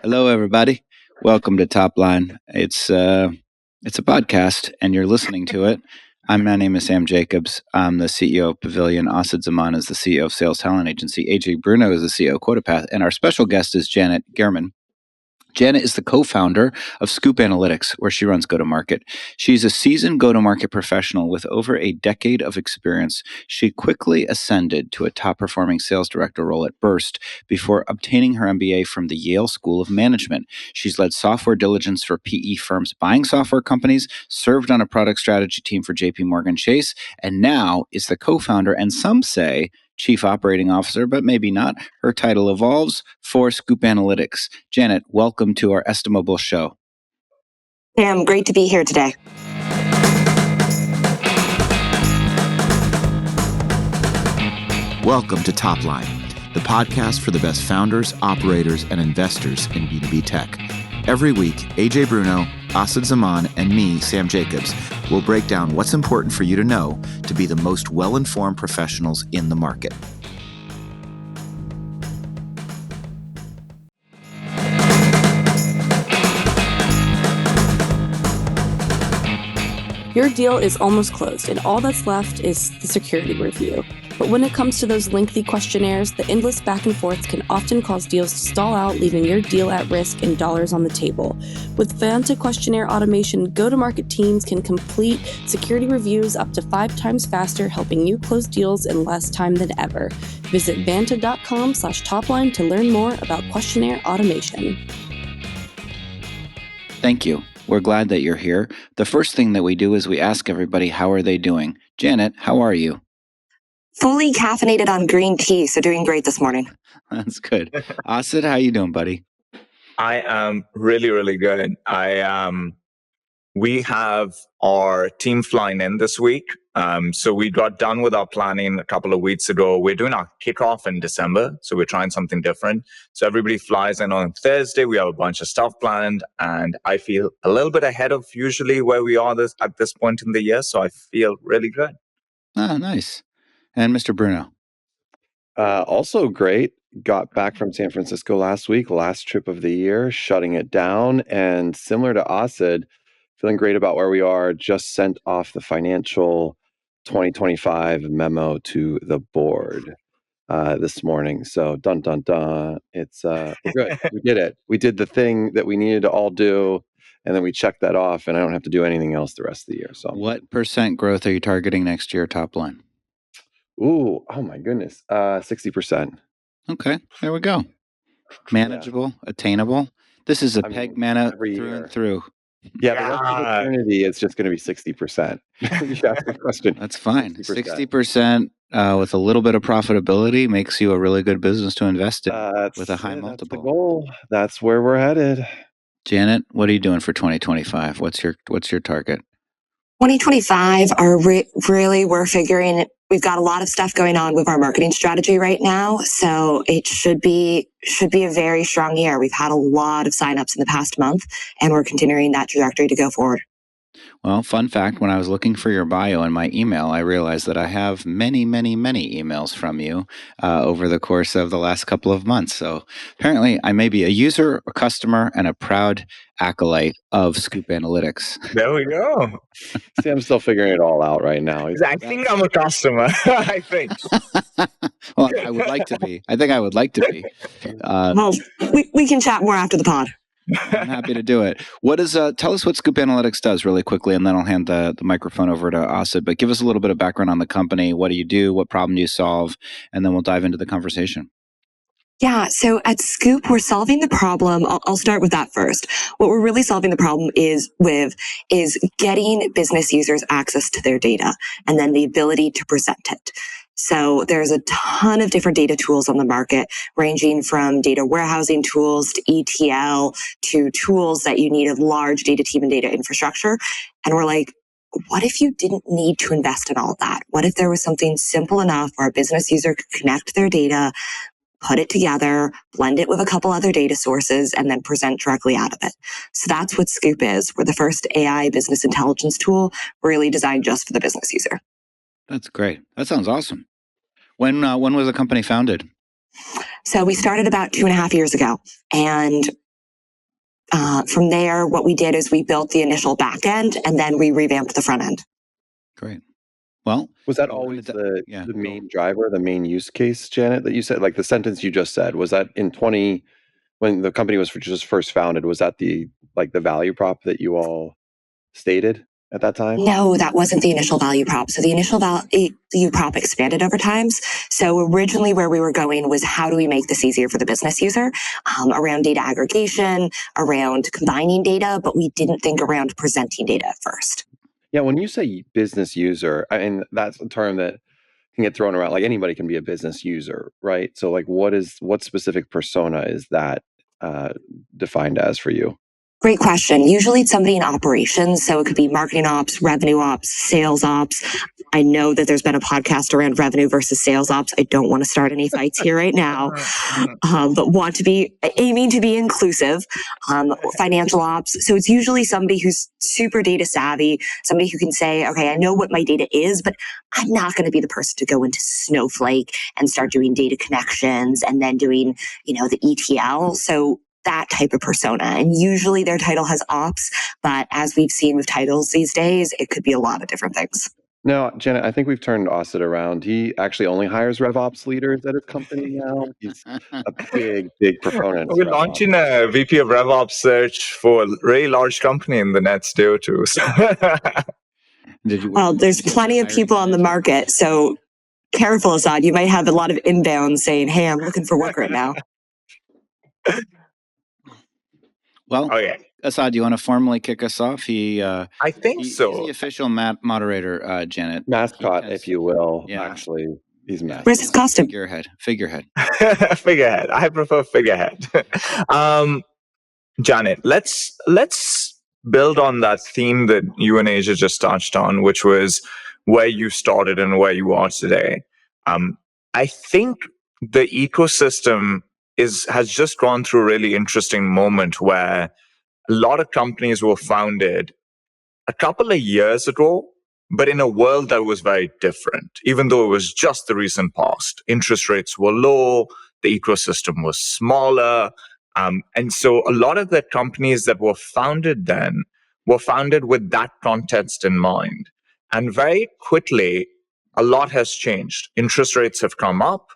Hello, everybody. Welcome to Topline. It's a podcast, and you're listening to it. My name is Sam Jacobs. I'm the CEO of Pavilion. Asad is the CEO of Sales Talent Agency. AJ Bruno is the CEO of QuotaPath, and our special guest is Janet Gehrmann. Janet is the co-founder of Scoop Analytics, where she runs go-to-market. She's a seasoned go-to-market professional with over a decade of experience. She quickly ascended to a top-performing sales director role at Burst before obtaining her MBA from the Yale School of Management. She's led software diligence for PE firms buying software companies, served on a product strategy team for JP Morgan Chase, and now is the co-founder, and some say Chief Operating Officer, but maybe not. Her title evolves for Scoop Analytics. Janet, welcome to our estimable show. Sam, great to be here today. Welcome to Topline, the podcast for the best founders, operators, and investors in B2B tech. Every week, AJ Bruno, Asad Zaman, and me, Sam Jacobs, will break down what's important for you to know to be the most well-informed professionals in the market. Your deal is almost closed, and all that's left is the security review. But when it comes to those lengthy questionnaires, the endless back and forths can often cause deals to stall out, leaving your deal at risk and dollars on the table. With Vanta questionnaire automation, go-to-market teams can complete security reviews up to 5 times faster, helping you close deals in less time than ever. Visit vanta.com/topline to learn more about questionnaire automation. Thank you. We're glad that you're here. The first thing that we do is we ask everybody, how are they doing? Janet, how are you? Fully caffeinated on green tea, so doing great this morning. That's good. Asad, how you doing, buddy? I am really, really good. We have our team flying in this week. So we got done with our planning a couple of weeks ago. We're doing our kickoff in December, so we're trying something different. So everybody flies in on Thursday. We have a bunch of stuff planned, and I feel a little bit ahead of usually where we are at this point in the year. So I feel really good. Oh, nice. And Mr. Bruno? Also great. Got back from San Francisco last week, last trip of the year, shutting it down. And similar to Asad, feeling great about where we are. Just sent off the financial 2025 memo to the board this morning. So dun, dun, dun. It's we're good. We did it. We did the thing that we needed to all do. And then we checked that off, and I don't have to do anything else the rest of the year. So, what % growth are you targeting next year, top line? Ooh, oh my goodness, 60%. Okay, there we go. Manageable, attainable. This is a peg mana through and through. Yeah, the rest of eternity, it's just going to be 60%. You asked the question. That's fine. 60% with a little bit of profitability makes you a really good business to invest in with a high multiple. That's the goal. That's where we're headed. Janet, what are you doing for 2025? What's your target? 2025 really we're figuring we've got a lot of stuff going on with our marketing strategy right now, so it should be a very strong year. We've had a lot of signups in the past month, and we're continuing that trajectory to go forward. Well, fun fact, when I was looking for your bio in my email, I realized that I have many, many, many emails from you over the course of the last couple of months. So apparently I may be a user, a customer, and a proud acolyte of Scoop Analytics. There we go. See, I'm still figuring it all out right now. I think I'm a customer. I think. Well, I would like to be. I think I would like to be. Well, we can chat more after the pod. I'm happy to do it. What is tell us what Scoop Analytics does really quickly, and then I'll hand the microphone over to Asad. But give us a little bit of background on the company. What do you do? What problem do you solve? And then we'll dive into the conversation. Yeah, so at Scoop, we're solving the problem. I'll start with that first. What we're really solving the problem is getting business users access to their data and then the ability to present it. So there's a ton of different data tools on the market, ranging from data warehousing tools to ETL to tools that you need a large data team and data infrastructure. And we're like, what if you didn't need to invest in all of that? What if there was something simple enough where a business user could connect their data, put it together, blend it with a couple other data sources, and then present directly out of it? So that's what Scoop is. We're the first AI business intelligence tool really designed just for the business user. That's great. That sounds awesome. When was the company founded? So we started about 2.5 years ago, and From there, what we did is we built the initial back end and then we revamped the front end. Great. Well, was that always the main driver, the main use case, Janet, that you said, like the sentence you just said, was that when the company was just first founded, was that the value prop that you all stated at that time? No, that wasn't the initial value prop. So the initial value prop expanded over times. So originally where we were going was how do we make this easier for the business user, around data aggregation, around combining data, but we didn't think around presenting data at first. Yeah, when you say business user, I mean, that's a term that can get thrown around. Like anybody can be a business user, right? So like what specific persona is that defined as for you? Great question. Usually it's somebody in operations. So it could be marketing ops, revenue ops, sales ops. I know that there's been a podcast around revenue versus sales ops. I don't want to start any fights here right now, but aiming to be inclusive, financial ops. So it's usually somebody who's super data savvy, somebody who can say, okay, I know what my data is, but I'm not going to be the person to go into Snowflake and start doing data connections and then doing, the ETL. So that type of persona. And usually their title has ops, but as we've seen with titles these days, it could be a lot of different things. No, Janet, I think we've turned Asad around. He actually only hires RevOps leaders at his company now. He's a big proponent. We're launching a VP of RevOps search for a really large company in the next day or two. Well, there's plenty of people on the market, so careful, Asad. You might have a lot of inbound saying, hey, I'm looking for work right now. Well, Asad, do you want to formally kick us off? I think so. He's the official moderator, Janet. Mascot, if you will. Yeah. Actually, he's mascot. Where's his costume? Figurehead. Figurehead. I prefer figurehead. Janet, let's build on that theme that you and Asia just touched on, which was where you started and where you are today. I think the ecosystem has just gone through a really interesting moment where a lot of companies were founded a couple of years ago, but in a world that was very different, even though it was just the recent past. Interest rates were low, the ecosystem was smaller. And so a lot of the companies that were founded then were founded with that context in mind. And very quickly, a lot has changed. Interest rates have come up.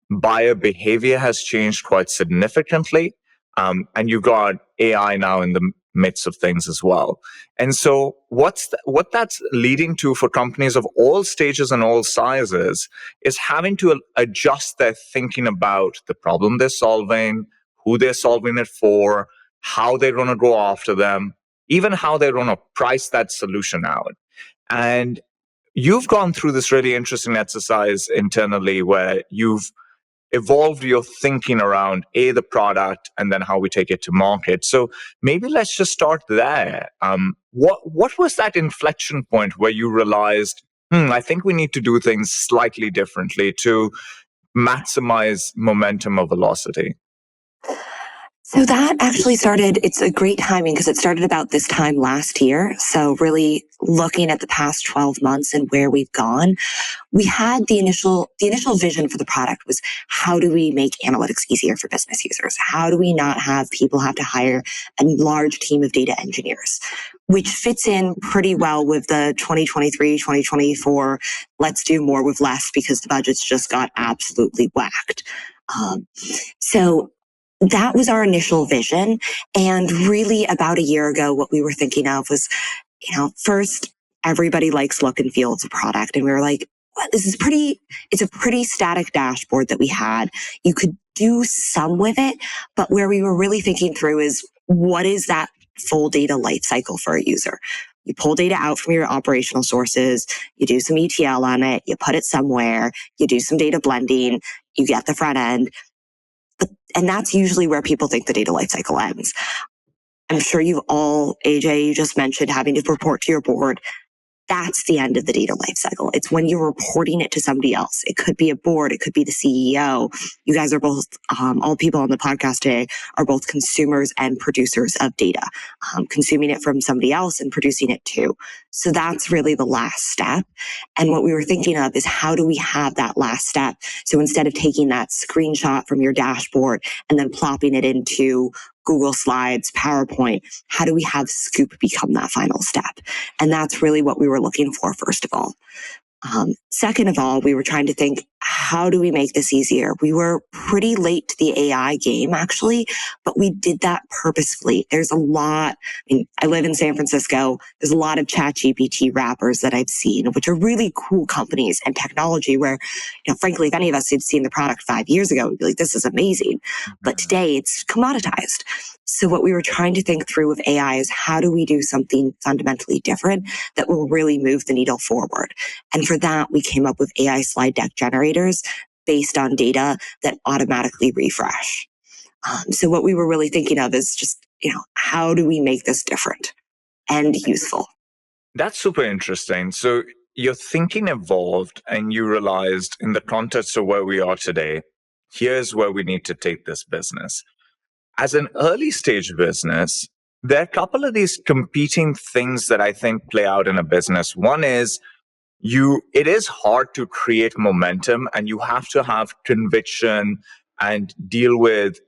Buyer behavior has changed quite significantly. And you've got AI now in the midst of things as well. And so what that's leading to for companies of all stages and all sizes is having to adjust their thinking about the problem they're solving, who they're solving it for, how they're going to go after them, even how they're going to price that solution out. And you've gone through this really interesting exercise internally where you've evolved your thinking around the product and then how we take it to market. So maybe let's just start there. What was that inflection point where you realized, I think we need to do things slightly differently to maximize momentum or velocity? So that actually it's a great timing because it started about this time last year. So really looking at the past 12 months and where we've gone, we had the initial vision for the product was how do we make analytics easier for business users? How do we not have people have to hire a large team of data engineers, which fits in pretty well with the 2023, 2024, let's do more with less because the budgets just got absolutely whacked. So that was our initial vision. And really about a year ago, what we were thinking of was, first, everybody likes look and feel of the product. And we were like, well, it's a pretty static dashboard that we had. You could do some with it, but where we were really thinking through is what is that full data life cycle for a user? You pull data out from your operational sources, you do some ETL on it, you put it somewhere, you do some data blending, you get the front end. And that's usually where people think the data lifecycle ends. I'm sure AJ, you just mentioned having to report to your board. That's the end of the data lifecycle. It's when you're reporting it to somebody else. It could be a board. It could be the CEO. You guys are both, all people on the podcast today are both consumers and producers of data, consuming it from somebody else and producing it too. So that's really the last step. And what we were thinking of is how do we have that last step? So instead of taking that screenshot from your dashboard and then plopping it into Google Slides, PowerPoint. How do we have Scoop become that final step? And that's really what we were looking for, first of all. Second of all, we were trying to think, how do we make this easier? We were pretty late to the AI game, actually, but we did that purposefully. There's a lot, I live in San Francisco. There's a lot of ChatGPT wrappers that I've seen, which are really cool companies and technology where, frankly, if any of us had seen the product 5 years ago, we'd be like, this is amazing. But today it's commoditized. So what we were trying to think through with AI is how do we do something fundamentally different that will really move the needle forward? And for that, we came up with AI slide deck generators based on data that automatically refresh. So what we were really thinking of is just, how do we make this different and useful? That's super interesting. So your thinking evolved and you realized in the context of where we are today, here's where we need to take this business. As an early stage business, there are a couple of these competing things that I think play out in a business. One is it is hard to create momentum and you have to have conviction and deal with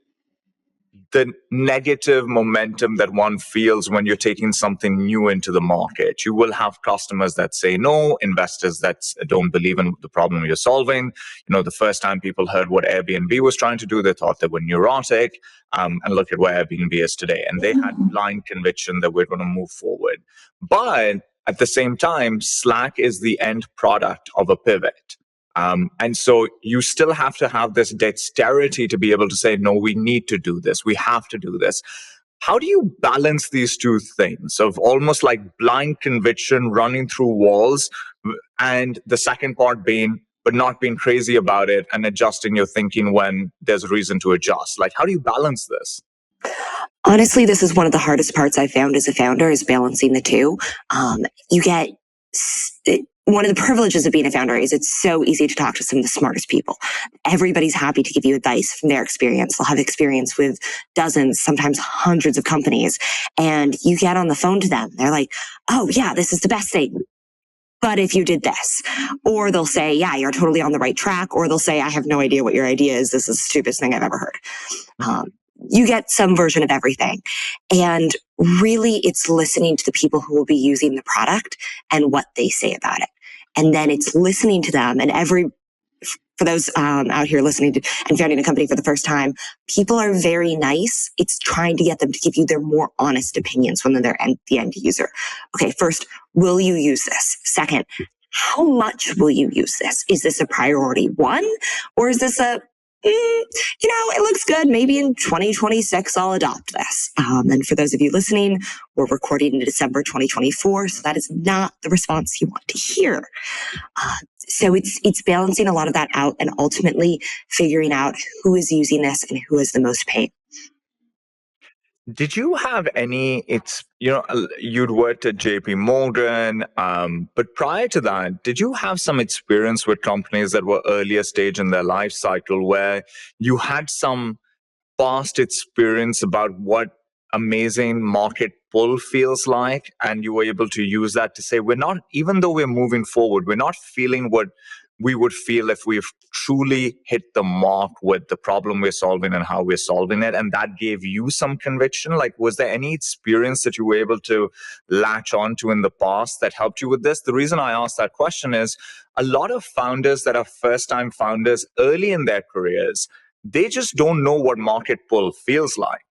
the negative momentum that one feels when you're taking something new into the market. You will have customers that say no, investors that don't believe in the problem you're solving. The first time people heard what Airbnb was trying to do, they thought they were neurotic. And look at where Airbnb is today. And they had blind conviction that we're going to move forward. But at the same time, Slack is the end product of a pivot. And so you still have to have this dexterity to be able to say, no, we need to do this. We have to do this. How do you balance these two things of almost like blind conviction running through walls and the second part being, but not being crazy about it and adjusting your thinking when there's reason to adjust? Like, how do you balance this? Honestly, this is one of the hardest parts I found as a founder is balancing the two. You get one of the privileges of being a founder is it's so easy to talk to some of the smartest people. Everybody's happy to give you advice from their experience. They'll have experience with dozens, sometimes hundreds of companies. And you get on the phone to them. They're like, oh yeah, this is the best thing. But if you did this, or they'll say, yeah, you're totally on the right track. Or they'll say, I have no idea what your idea is. This is the stupidest thing I've ever heard. You get some version of everything. And really, it's listening to the people who will be using the product and what they say about it. And then it's listening to them. And for those out here listening to and founding a company for the first time, people are very nice. It's trying to get them to give you their more honest opinions when they're the end user. Okay, first, will you use this? Second, how much will you use this? Is this a priority one? Or is this it looks good. Maybe in 2026, I'll adopt this. And for those of you listening, we're recording in December 2024. So that is not the response you want to hear. So it's balancing a lot of that out and ultimately figuring out who is using this and who has the most pain. Did you have any, you'd worked at JP Morgan, but prior to that, did you have some experience with companies that were earlier stage in their life cycle where you had some past experience about what amazing market pull feels like, and you were able to use that to say, even though we're moving forward, we're not feeling what we would feel if we've truly hit the mark with the problem we're solving and how we're solving it. And that gave you some conviction. Like, was there any experience that you were able to latch onto in the past that helped you with this? The reason I asked that question is a lot of founders that are first-time founders early in their careers, they just don't know what market pull feels like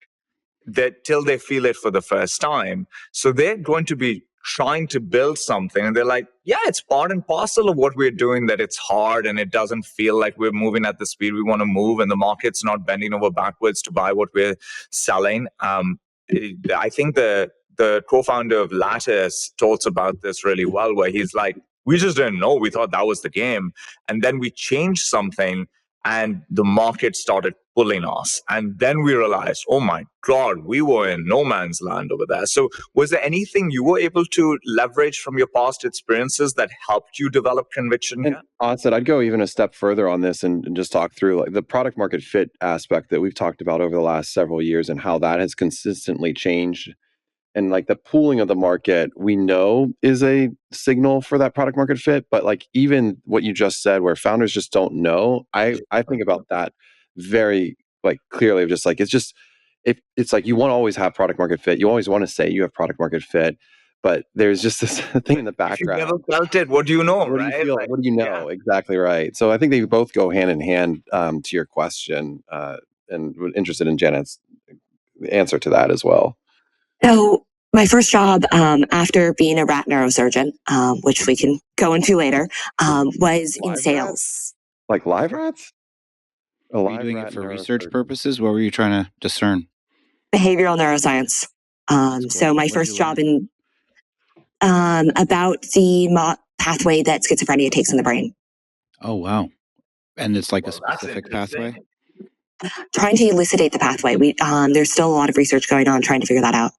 till they feel it for the first time. So they're going to be trying to build something and they're like, yeah, it's part and parcel of what we're doing, that it's hard and it doesn't feel like we're moving at the speed we want to move and the market's not bending over backwards to buy what we're selling. I think the co-founder of Lattice talks about this really well, where he's like, we just didn't know. We thought that was the game. And then we changed something and the market started pulling us. And then we realized, oh my God, we were in no man's land over there. So was there anything you were able to leverage from your past experiences that helped you develop conviction? And Asad, I'd go even a step further on this and just talk through like the product market fit aspect that we've talked about over the last several years and how that has consistently changed. And like the pooling of the market, we know is a signal for that product market fit. But like even what you just said, where founders just don't know, I think about that very like clearly of just like, it's just, if it's like you want to always have product market fit, you always want to say you have product market fit, but there's just this thing in the If you've never background. felt it, what do you know, What do you right? feel? Like, What do you yeah. know? Exactly right. So I think they both go hand in hand to your question, and we're interested in Janet's answer to that as well. So my first job after being a rat neurosurgeon, which we can go into later, was in Live sales. rats? Like live rats? A Were you live doing rat it for research neurosurgeon. purposes? What were you trying to discern? Behavioral neuroscience. That's So cool. my What'd first you job learn? in about the pathway that schizophrenia takes in the brain. Oh, wow. And it's like a Well, that's specific interesting. pathway? Trying to elucidate the pathway. There's still a lot of research going on trying to figure that out.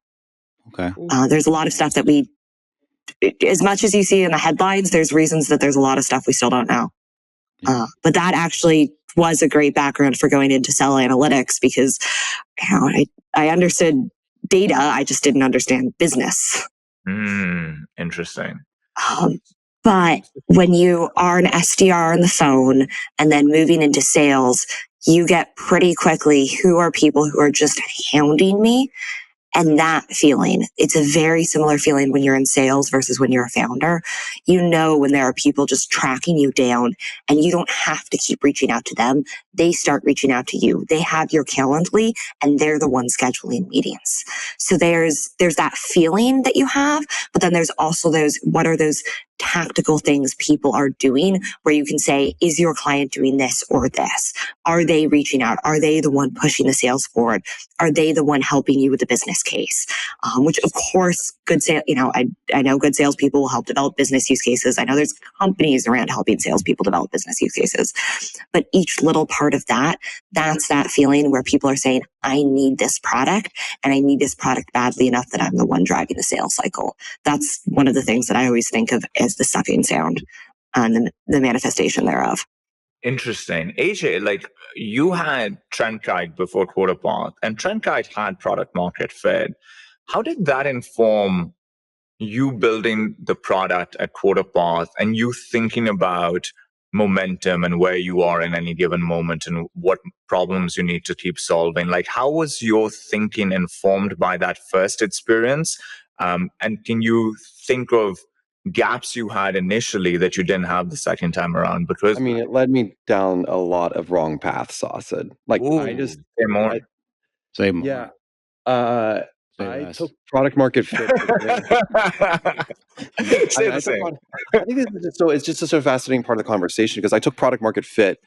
Okay. There's a lot of stuff that as much as you see in the headlines, there's reasons that there's a lot of stuff we still don't know. Yeah. But that actually was a great background for going into cell analytics because I understood data, I just didn't understand business. Interesting. But when you are an SDR on the phone and then moving into sales, you get pretty quickly who are people who are just hounding me. And that feeling, it's a very similar feeling when you're in sales versus when you're a founder. You know, when there are people just tracking you down and you don't have to keep reaching out to them. They start reaching out to you. They have your Calendly and they're the ones scheduling meetings. So there's that feeling that you have, but then there's also what are those tactical things people are doing where you can say, is your client doing this or this? Are they reaching out? Are they the one pushing the sales forward? Are they the one helping you with the business case? Which of course, good sales, I know good salespeople will help develop business use cases. I know there's companies around helping salespeople develop business use cases, but each little part of that's that feeling where people are saying, I need this product and I need this product badly enough that I'm the one driving the sales cycle. That's one of the things that I always think of as the sucking sound and the manifestation thereof. Interesting. AJ, like you had Trendkite before QuarterPath, and Trendkite had product market fit. How did that inform you building the product at QuarterPath and you thinking about momentum and where you are in any given moment and what problems you need to keep solving? Like, how was your thinking informed by that first experience? And can you think of gaps you had initially that you didn't have the second time around? Because I mean, it led me down a lot of wrong paths, Asad. Like say more. Say more. Yeah. Say I less. took product market fit. Say the same. I think it's just such a fascinating part of the conversation because I took product market fit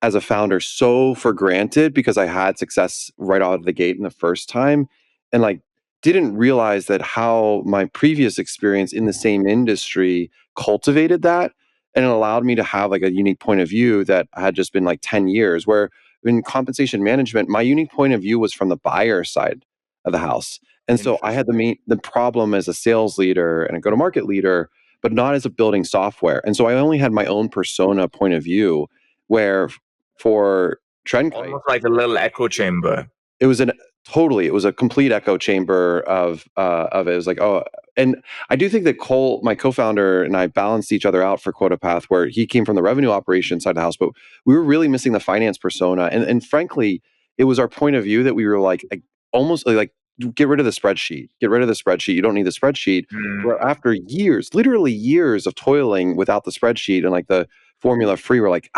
as a founder so for granted because I had success right out of the gate in the first time, and like didn't realize that how my previous experience in the same industry cultivated that, and it allowed me to have like a unique point of view that had just been like 10 years where in compensation management my unique point of view was from the buyer side of the house. And so I had the problem as a sales leader and a go-to-market leader, but not as a building software. And so I only had my own persona point of view where for Trendkite, almost like a little echo chamber. It was a complete echo chamber of it. It was like, oh, and I do think that Cole, my co-founder, and I balanced each other out for QuotaPath, where he came from the revenue operations side of the house, but we were really missing the finance persona. And frankly, it was our point of view that we were like almost like get rid of the spreadsheet. Get rid of the spreadsheet. You don't need the spreadsheet. Where after years, literally years of toiling without the spreadsheet and like the formula free, we're like,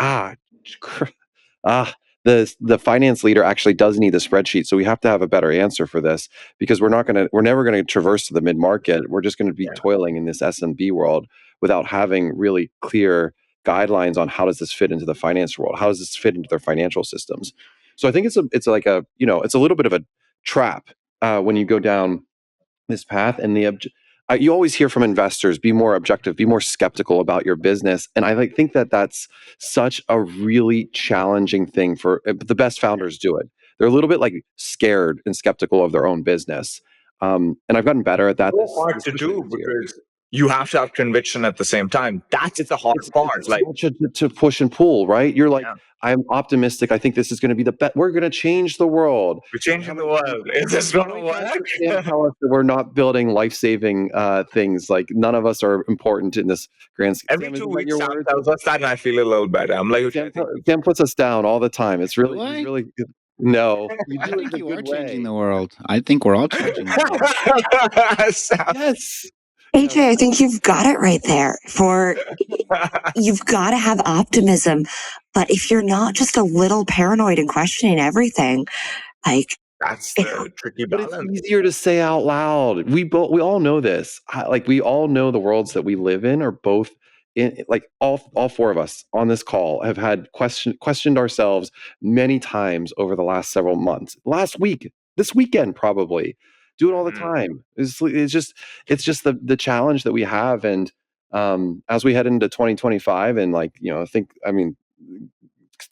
the finance leader actually does need the spreadsheet. So we have to have a better answer for this because we're never going to traverse to the mid-market. We're just going to be toiling in this SMB world without having really clear guidelines on how does this fit into the finance world? How does this fit into their financial systems? So I think it's a little bit of a trap when you go down this path, and you always hear from investors, be more objective, be more skeptical about your business. And I think that that's such a really challenging thing for the best founders do it. They're a little bit like scared and skeptical of their own business. And I've gotten better at that. It's hard to do because you have to have conviction at the same time. That's the hard part. It's like to push and pull, right? You're like, I'm optimistic. I think this is going to be the best. We're going to change the world. We're changing the world. Is this going to work? Can't tell us that we're not building life-saving things. Like none of us are important in this grand scheme. Every 2 weeks, Sam tells us that, and I feel a little better. I'm like, Sam puts us down all the time. It's really, No, you I do it think the you are good changing way. the world. I think we're all changing the world. Yes. AJ, I think you've got it right there. You've got to have optimism, but if you're not just a little paranoid and questioning everything, like That's the tricky But it's balance. easier to say out loud. We all know this. Like we all know the worlds that we live in are both in, like all four of us on this call have had questioned ourselves many times over the last several months. Last week, this weekend probably. Do it all the time. It's just the challenge that we have, and as we head into 2025 and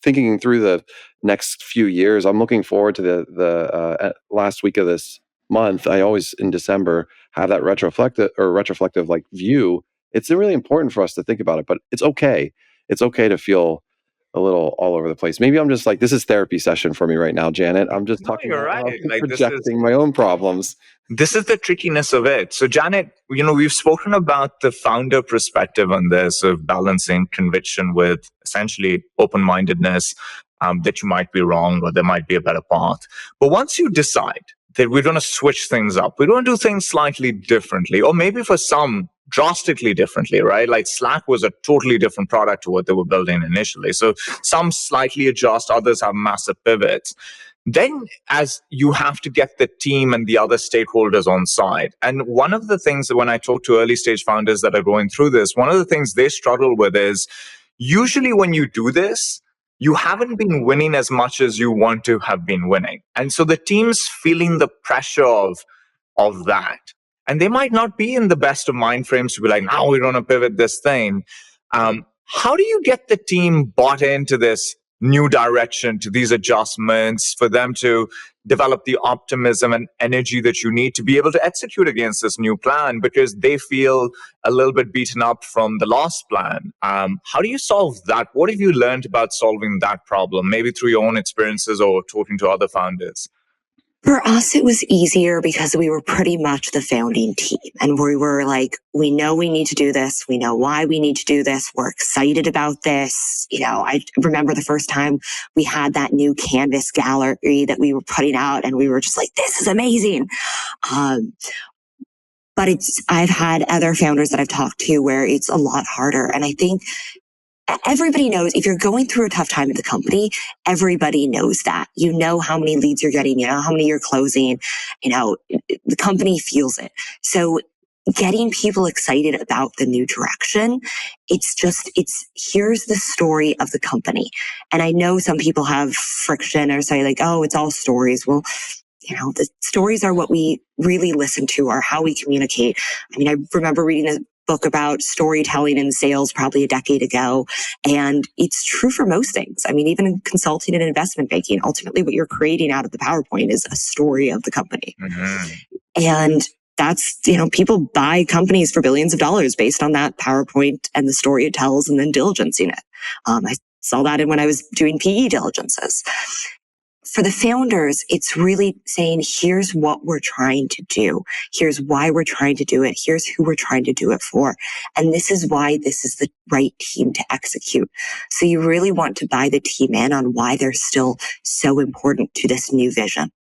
thinking through the next few years, I'm looking forward to the last week of this month. I always in December have that retroflective like view. It's really important for us to think about it, but it's okay. It's okay to feel a little all over the place. Maybe I'm just like, this is therapy session for me right now, Janet. I'm just No, talking you're out loud, right. Like projecting my own problems. this is the trickiness of it. So, Janet, we've spoken about the founder perspective on this of balancing conviction with essentially open-mindedness, that you might be wrong or there might be a better path. But once you decide that we're going to switch things up, we're going to do things slightly differently, or maybe for some drastically differently, right? Like Slack was a totally different product to what they were building initially. So some slightly adjust, others have massive pivots. Then as you have to get the team and the other stakeholders on side. And one of the things that when I talk to early stage founders that are going through this, one of the things they struggle with is usually when you do this, you haven't been winning as much as you want to have been winning. And so the team's feeling the pressure of that. And they might not be in the best of mind frames to be like, now we're going to pivot this thing. How do you get the team bought into this new direction, to these adjustments, for them to develop the optimism and energy that you need to be able to execute against this new plan because they feel a little bit beaten up from the last plan? How do you solve that? What have you learned about solving that problem, maybe through your own experiences or talking to other founders? For us, it was easier because we were pretty much the founding team. And we were like, we know we need to do this. We know why we need to do this. We're excited about this. I remember the first time we had that new canvas gallery that we were putting out, and we were just like, this is amazing. But I've had other founders that I've talked to where it's a lot harder. And I think everybody knows if you're going through a tough time at the company, everybody knows that. You know how many leads you're getting, you know how many you're closing, the company feels it. So getting people excited about the new direction, it's here's the story of the company. And I know some people have friction or say like, oh, it's all stories. Well, the stories are what we really listen to, or how we communicate. I mean, I remember reading a book about storytelling in sales probably a decade ago, and it's true for most things. I mean, even in consulting and investment banking, ultimately what you're creating out of the PowerPoint is a story of the company. Mm-hmm. And that's, people buy companies for billions of dollars based on that PowerPoint and the story it tells, and then diligencing it. I saw that when I was doing PE diligences. For the founders, it's really saying, here's what we're trying to do. Here's why we're trying to do it. Here's who we're trying to do it for. And this is why this is the right team to execute. So you really want to buy the team in on why they're still so important to this new vision.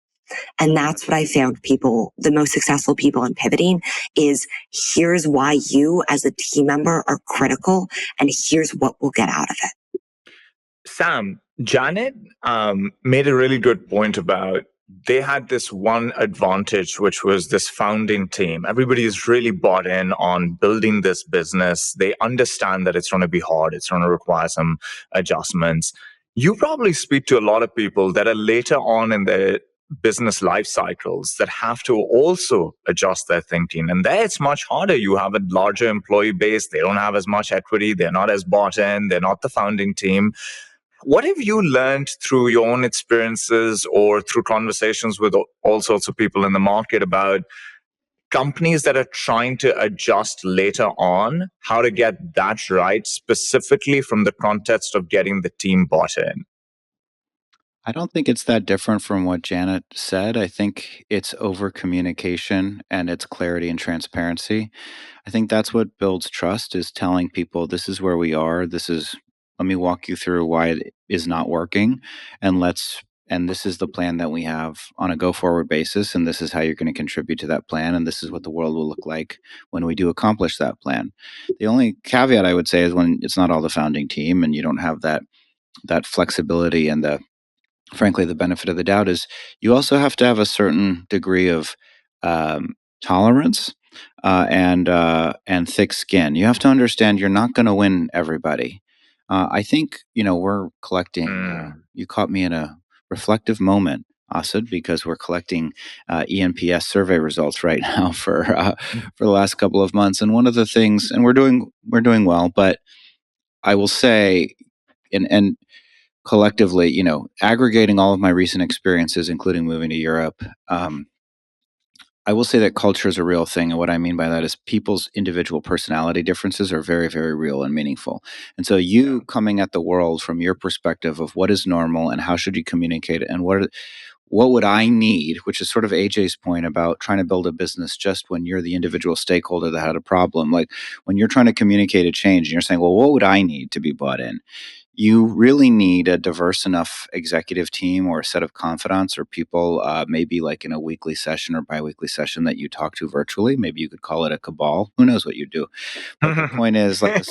And that's what I found the most successful people in pivoting is, here's why you as a team member are critical, and here's what we'll get out of it. Sam, Janet made a really good point about they had this one advantage, which was this founding team. Everybody is really bought in on building this business. They understand that it's going to be hard. It's going to require some adjustments. You probably speak to a lot of people that are later on in their business life cycles that have to also adjust their thinking. And there it's much harder. You have a larger employee base. They don't have as much equity. They're not as bought in. They're not the founding team. What have you learned through your own experiences or through conversations with all sorts of people in the market about companies that are trying to adjust later on, how to get that right, specifically from the context of getting the team bought in? I don't think it's that different from what Janet said. I think it's over communication and it's clarity and transparency. I think that's what builds trust, is telling people this is where we are. Let me walk you through why it is not working, and let's and this is the plan that we have on a go-forward basis, and this is how you're going to contribute to that plan, and this is what the world will look like when we do accomplish that plan. The only caveat I would say is when it's not all the founding team and you don't have that flexibility and frankly, the benefit of the doubt is you also have to have a certain degree of tolerance and thick skin. You have to understand you're not going to win everybody. I think, we're collecting, you caught me in a reflective moment, Asad, because we're collecting ENPS survey results right now for the last couple of months. And one of the things, and we're doing well, but I will say, and collectively, aggregating all of my recent experiences, including moving to Europe, I will say that culture is a real thing. And what I mean by that is people's individual personality differences are very, very real and meaningful. And so you coming at the world from your perspective of what is normal and how should you communicate it and what would I need, which is sort of AJ's point about trying to build a business just when you're the individual stakeholder that had a problem. Like when you're trying to communicate a change and you're saying, well, what would I need to be bought in? You really need a diverse enough executive team or a set of confidants or people, maybe like in a weekly session or biweekly session that you talk to virtually. Maybe you could call it a cabal. Who knows what you do? But the point is like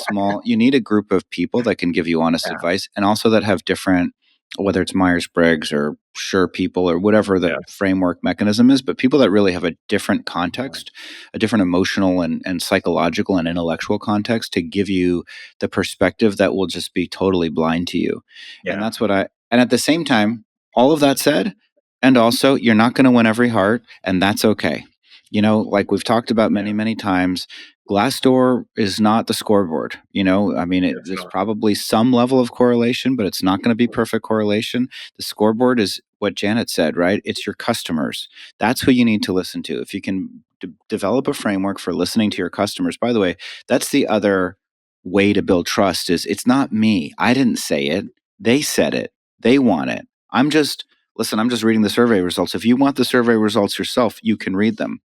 you need a group of people that can give you honest advice and also that have different, whether it's Myers-Briggs or Sure people or whatever the framework mechanism is, but people that really have a different context, a different emotional and psychological and intellectual context to give you the perspective that will just be totally blind to you. Yeah. And that's and at the same time, all of that said, and also you're not going to win every heart, and that's okay. Like we've talked about many, many times, Glassdoor is not the scoreboard. There's probably some level of correlation, but it's not going to be perfect correlation. The scoreboard is what Janet said, right? It's your customers. That's who you need to listen to. If you can develop a framework for listening to your customers, by the way, that's the other way to build trust is it's not me. I didn't say it. They said it. They want it. I'm just reading the survey results. If you want the survey results yourself, you can read them.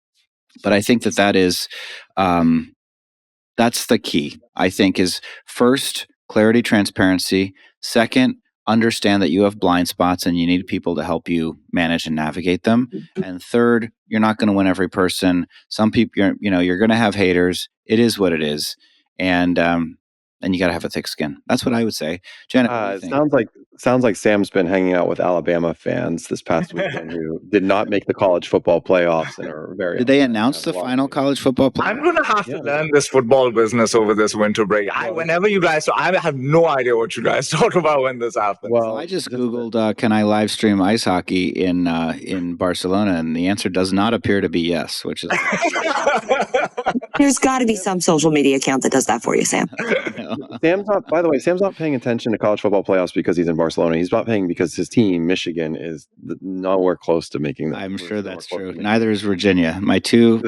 But I think that is, that's the key, I think, is first, clarity, transparency. Second, understand that you have blind spots and you need people to help you manage and navigate them. And third, you're not going to win every person. Some people, you're going to have haters. It is what it is. And you got to have a thick skin. That's what I would say. Janet, what do you think? Sounds like Sam's been hanging out with Alabama fans this past weekend who did not make the college football playoffs and are very. Did they announce the final college football playoffs? I'm going to have to learn this football business over this winter break. Whenever you guys, I have no idea what you guys talk about when this happens. Well, I just Googled, can I live stream ice hockey in Barcelona? And the answer does not appear to be yes, which is. There's got to be some social media account that does that for you, Sam. Sam's not paying attention to college football playoffs because he's in Barcelona. He's not paying because his team, Michigan, is nowhere close to making that. I'm sure that's true. Neither is Virginia. My two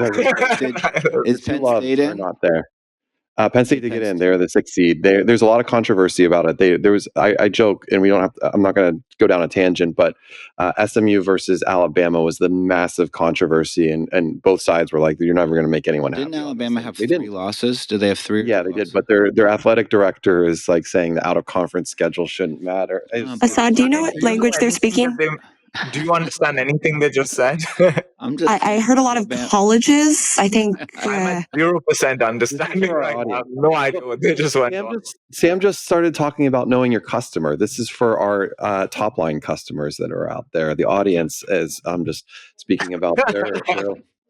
is Penn State in? Not there. Penn State to get in. They're the 6th seed. There's a lot of controversy about it. I joke, and I'm not going to go down a tangent, but SMU versus Alabama was the massive controversy, and both sides were like, "You're never going to make anyone happy." Didn't Alabama have 3 losses? Did they have 3? Yeah, they did. But their athletic director is like saying the out of conference schedule shouldn't matter. Asad, do you know what language they're speaking? Do you understand anything they just said? I heard a lot of colleges. I think I'm at 0% understanding right now. No idea what they just went on. Sam just started talking about knowing your customer. This is for our Topline customers that are out there. The audience is. I'm just speaking about their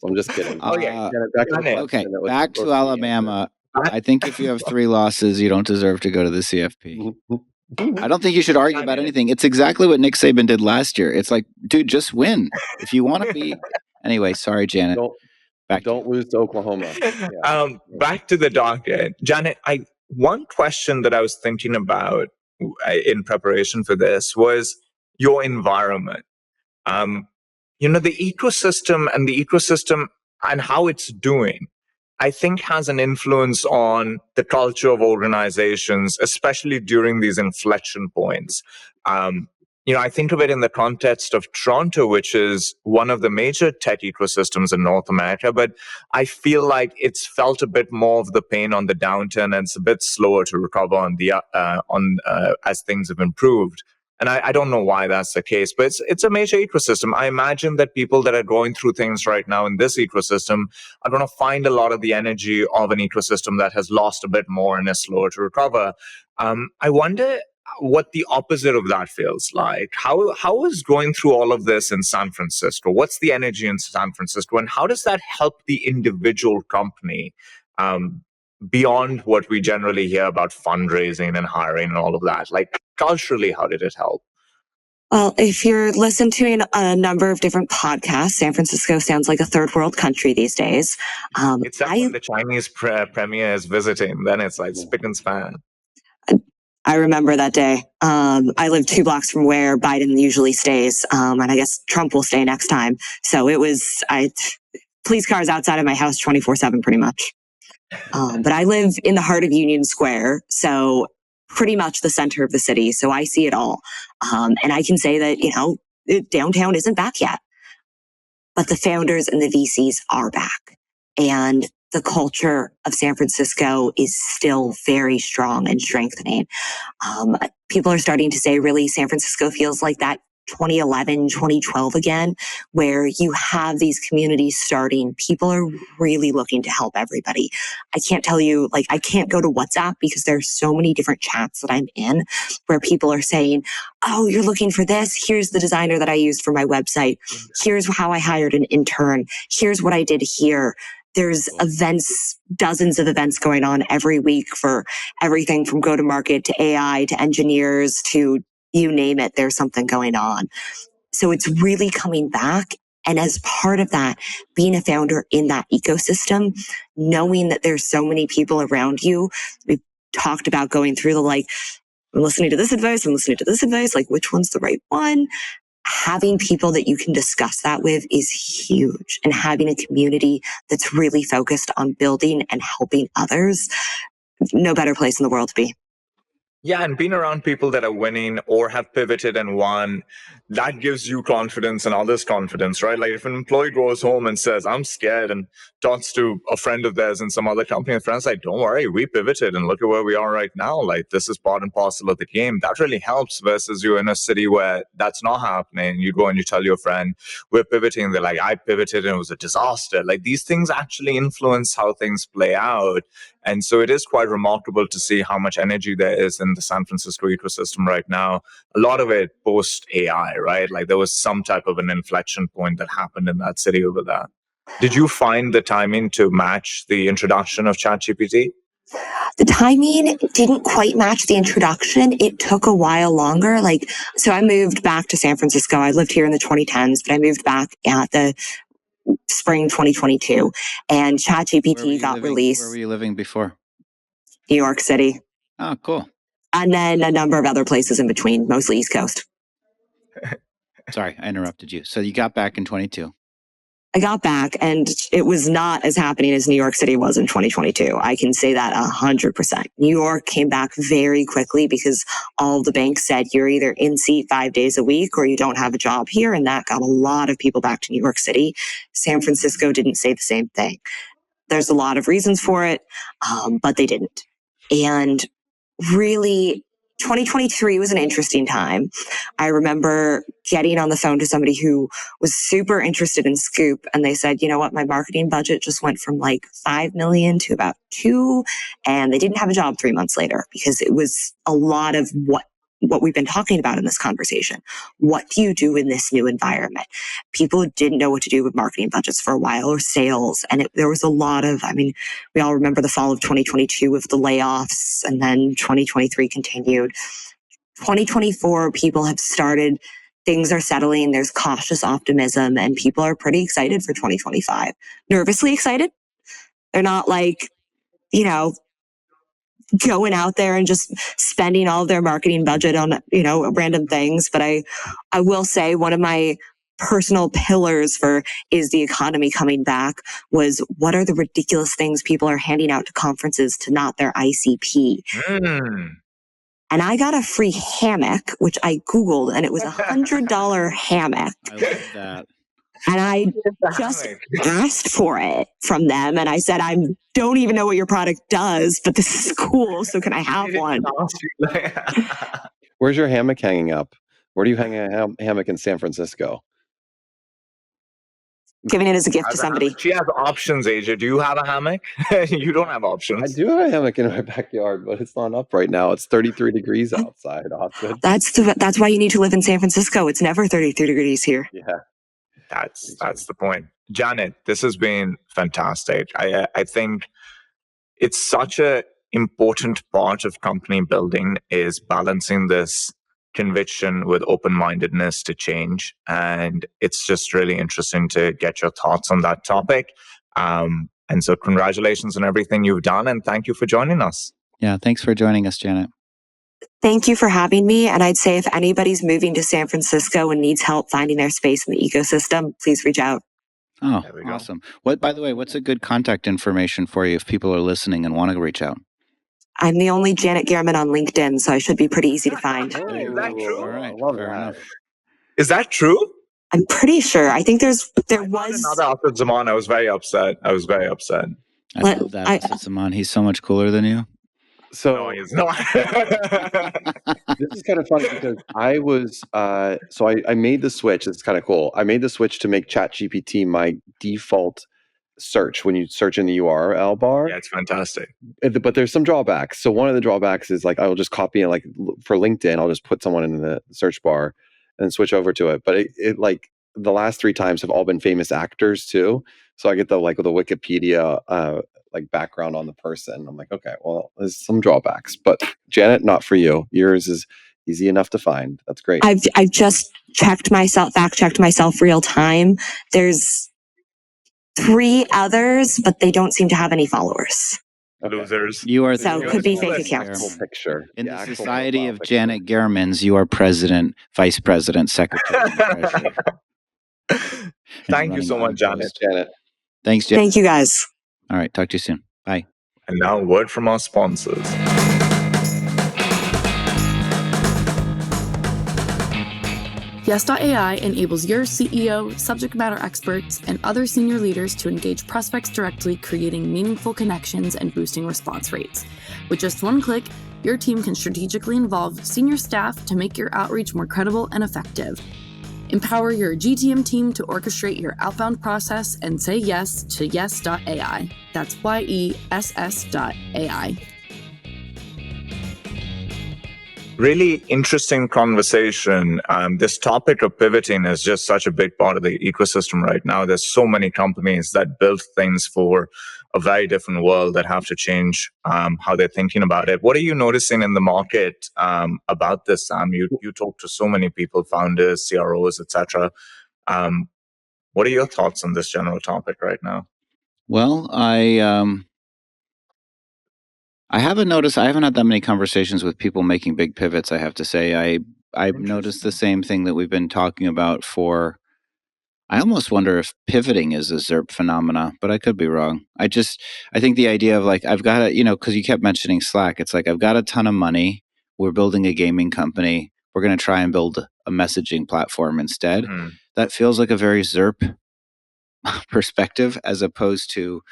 I'm just kidding. Back to Alabama. I think if you have 3 losses, you don't deserve to go to the CFP. I don't think you should argue about anything. It's exactly what Nick Saban did last year. It's like, dude, just win. If you want to be. Anyway, sorry, Janet. Don't lose to Oklahoma. Yeah. Back to the docket. Janet, one question that I was thinking about in preparation for this was your environment. The ecosystem and how it's doing, I think has an influence on the culture of organizations, especially during these inflection points. I think of it in the context of Toronto, which is one of the major tech ecosystems in North America, but I feel like it's felt a bit more of the pain on the downturn, and it's a bit slower to recover as things have improved. And I don't know why that's the case, but it's a major ecosystem. I imagine that people that are going through things right now in this ecosystem are going to find a lot of the energy of an ecosystem that has lost a bit more and is slower to recover. I wonder what the opposite of that feels like. How is going through all of this in San Francisco? What's the energy in San Francisco, and how does that help the individual company beyond what we generally hear about fundraising and hiring and all of that? Like culturally, how did it help? Well, if you're listening to a number of different podcasts, San Francisco sounds like a third world country these days. Except when the Chinese premier is visiting, then it's like spick and span. I remember that day. I live 2 blocks from where Biden usually stays, and I guess Trump will stay next time. So it was, police cars outside of my house 24/7 pretty much. But I live in the heart of Union Square, so pretty much the center of the city. So I see it all. And I can say that, downtown isn't back yet, but the founders and the VCs are back. And the culture of San Francisco is still very strong and strengthening. People are starting to say, really, San Francisco feels like that 2011, 2012 again, where you have these communities starting. People are really looking to help everybody. I can't tell you, I can't go to WhatsApp because there's so many different chats that I'm in where people are saying, oh, you're looking for this? Here's the designer that I used for my website. Here's how I hired an intern. Here's what I did here. There's events, dozens of events going on every week for everything from go-to-market to AI to engineers to you name it, there's something going on. So it's really coming back. And as part of that, being a founder in that ecosystem, knowing that there's so many people around you, we've talked about going through I'm listening to this advice, I'm listening to this advice, which one's the right one? Having people that you can discuss that with is huge. And having a community that's really focused on building and helping others, no better place in the world to be. Yeah, and being around people that are winning or have pivoted and won, that gives you confidence and others confidence, right? Like if an employee goes home and says, I'm scared, and talks to a friend of theirs in some other company, and friends like, don't worry, we pivoted and look at where we are right now. Like this is part and parcel of the game. That really helps versus you're in a city where that's not happening. You go and you tell your friend, we're pivoting. They're like, I pivoted and it was a disaster. Like these things actually influence how things play out. And so it is quite remarkable to see how much energy there is in the San Francisco ecosystem right now. A lot of it post AI, right? Like there was some type of an inflection point that happened in that city over there. Did you find the timing to match the introduction of ChatGPT? The timing didn't quite match the introduction. It took a while longer. So I moved back to San Francisco. I lived here in the 2010s, but I moved back at the spring 2022, and ChatGPT got released. Where were you living before? New York City. Oh, cool. And then a number of other places in between, mostly East Coast. Sorry, I interrupted you. So you got back in 22. I got back and it was not as happening as New York City was in 2022. I can say that 100%. New York came back very quickly because all the banks said you're either in seat 5 days a week or you don't have a job here. And that got a lot of people back to New York City. San Francisco didn't say the same thing. There's a lot of reasons for it, but they didn't. And really, 2023 was an interesting time. I remember getting on the phone to somebody who was super interested in Scoop, and they said, you know what, my marketing budget just went from 5 million to about 2, and they didn't have a job 3 months later because it was a lot of what we've been talking about in this conversation. What do you do in this new environment? People didn't know what to do with marketing budgets for a while or sales. And there was a lot of, we all remember the fall of 2022 with the layoffs, and then 2023 continued. 2024, people have started, things are settling, there's cautious optimism, and people are pretty excited for 2025. Nervously excited. They're not going out there and just spending all of their marketing budget on, random things. But I will say one of my personal pillars for is the economy coming back was what are the ridiculous things people are handing out to conferences to not their ICP. And I got a free hammock, which I Googled, and it was $100 hammock. I love that. And I just asked for it from them. And I said, I don't even know what your product does, but this is cool. So can I have one? Where's your hammock hanging up? Where do you hang a hammock in San Francisco? Giving it as a gift to somebody. She has options, AJ. Do you have a hammock? You don't have options. I do have a hammock in my backyard, but it's not up right now. It's 33 degrees outside, Asad. That's why you need to live in San Francisco. It's never 33 degrees here. Yeah. That's the point. Janet, this has been fantastic. I think it's such a important part of company building is balancing this conviction with open-mindedness to change. And it's just really interesting to get your thoughts on that topic. And so congratulations on everything you've done. And thank you for joining us. Yeah, thanks for joining us, Janet. Thank you for having me. And I'd say if anybody's moving to San Francisco and needs help finding their space in the ecosystem, please reach out. Oh, awesome. By the way, what's a good contact information for you if people are listening and want to reach out? I'm the only Janet Gehrmann on LinkedIn, so I should be pretty easy to find. Is that true? All right, fair enough. Is that true? I'm pretty sure. I think there was another Asad Zaman. I was very upset. I love that Asad Zaman. He's so much cooler than you. So no, he's not. This is kind of funny because I was I made the switch. It's kind of cool. I made the switch to make ChatGPT my default search when you search in the URL bar. Yeah, it's fantastic. But there's some drawbacks. So one of the drawbacks is like I will just copy it, like for LinkedIn, I'll just put someone in the search bar and switch over to it. But it like the last 3 times have all been famous actors too. So I get the Wikipedia like background on the person. I'm like, okay, well, there's some drawbacks, but Janet, not for you. Yours is easy enough to find. That's great. I've just fact checked myself real time. There's 3 others, but they don't seem to have any followers. Okay. Losers. You are So could be fake accounts. Picture. In the society of Janet Gehrmanns, you are president, vice president, secretary, and treasurer. Thank you so much, Janet. Thanks, Janet. Thank you, guys. All right, talk to you soon. Bye. And now a word from our sponsors. Yes.ai enables your CEO, subject matter experts, and other senior leaders to engage prospects directly, creating meaningful connections and boosting response rates. With just one click, your team can strategically involve senior staff to make your outreach more credible and effective. Empower your GTM team to orchestrate your outbound process and say yes to yes.ai. That's YESS.ai. Really interesting conversation. This topic of pivoting is just such a big part of the ecosystem right now. There's so many companies that build things for a very different world that have to change how they're thinking about it. What are you noticing in the market about this, Sam? You talk to so many people, founders, CROs, etc. What are your thoughts on this general topic right now? Well, I haven't noticed. I haven't had that many conversations with people making big pivots. I have to say, I've noticed the same thing that we've been talking about for. I almost wonder if pivoting is a ZERP phenomena, but I could be wrong. I think the idea of like I've got to, because you kept mentioning Slack. It's like I've got a ton of money. We're building a gaming company. We're going to try and build a messaging platform instead. That feels like a very ZERP perspective, as opposed to,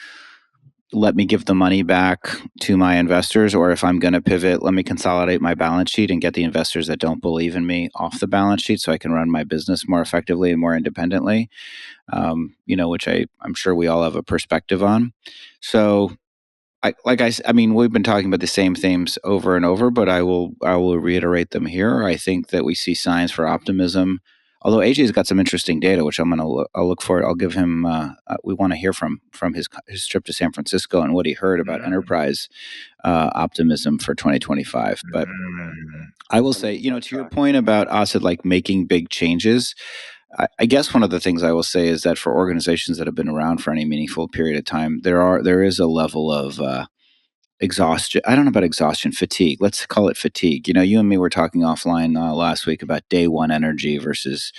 let me give the money back to my investors, or if I'm going to pivot, let me consolidate my balance sheet and get the investors that don't believe in me off the balance sheet so I can run my business more effectively and more independently, which I'm sure we all have a perspective on. So I mean, we've been talking about the same themes over and over, but I will reiterate them here. I think that we see signs for optimism. Although AJ's got some interesting data, which I'll look for. I'll give him. We want to hear from his trip to San Francisco and what he heard about enterprise optimism for 2025. But I will say, to your point about Asad, like making big changes, I guess one of the things I will say is that for organizations that have been around for any meaningful period of time, there is a level of exhaustion. I don't know about exhaustion, fatigue. Let's call it fatigue. You and me were talking offline last week about day 1 energy versus,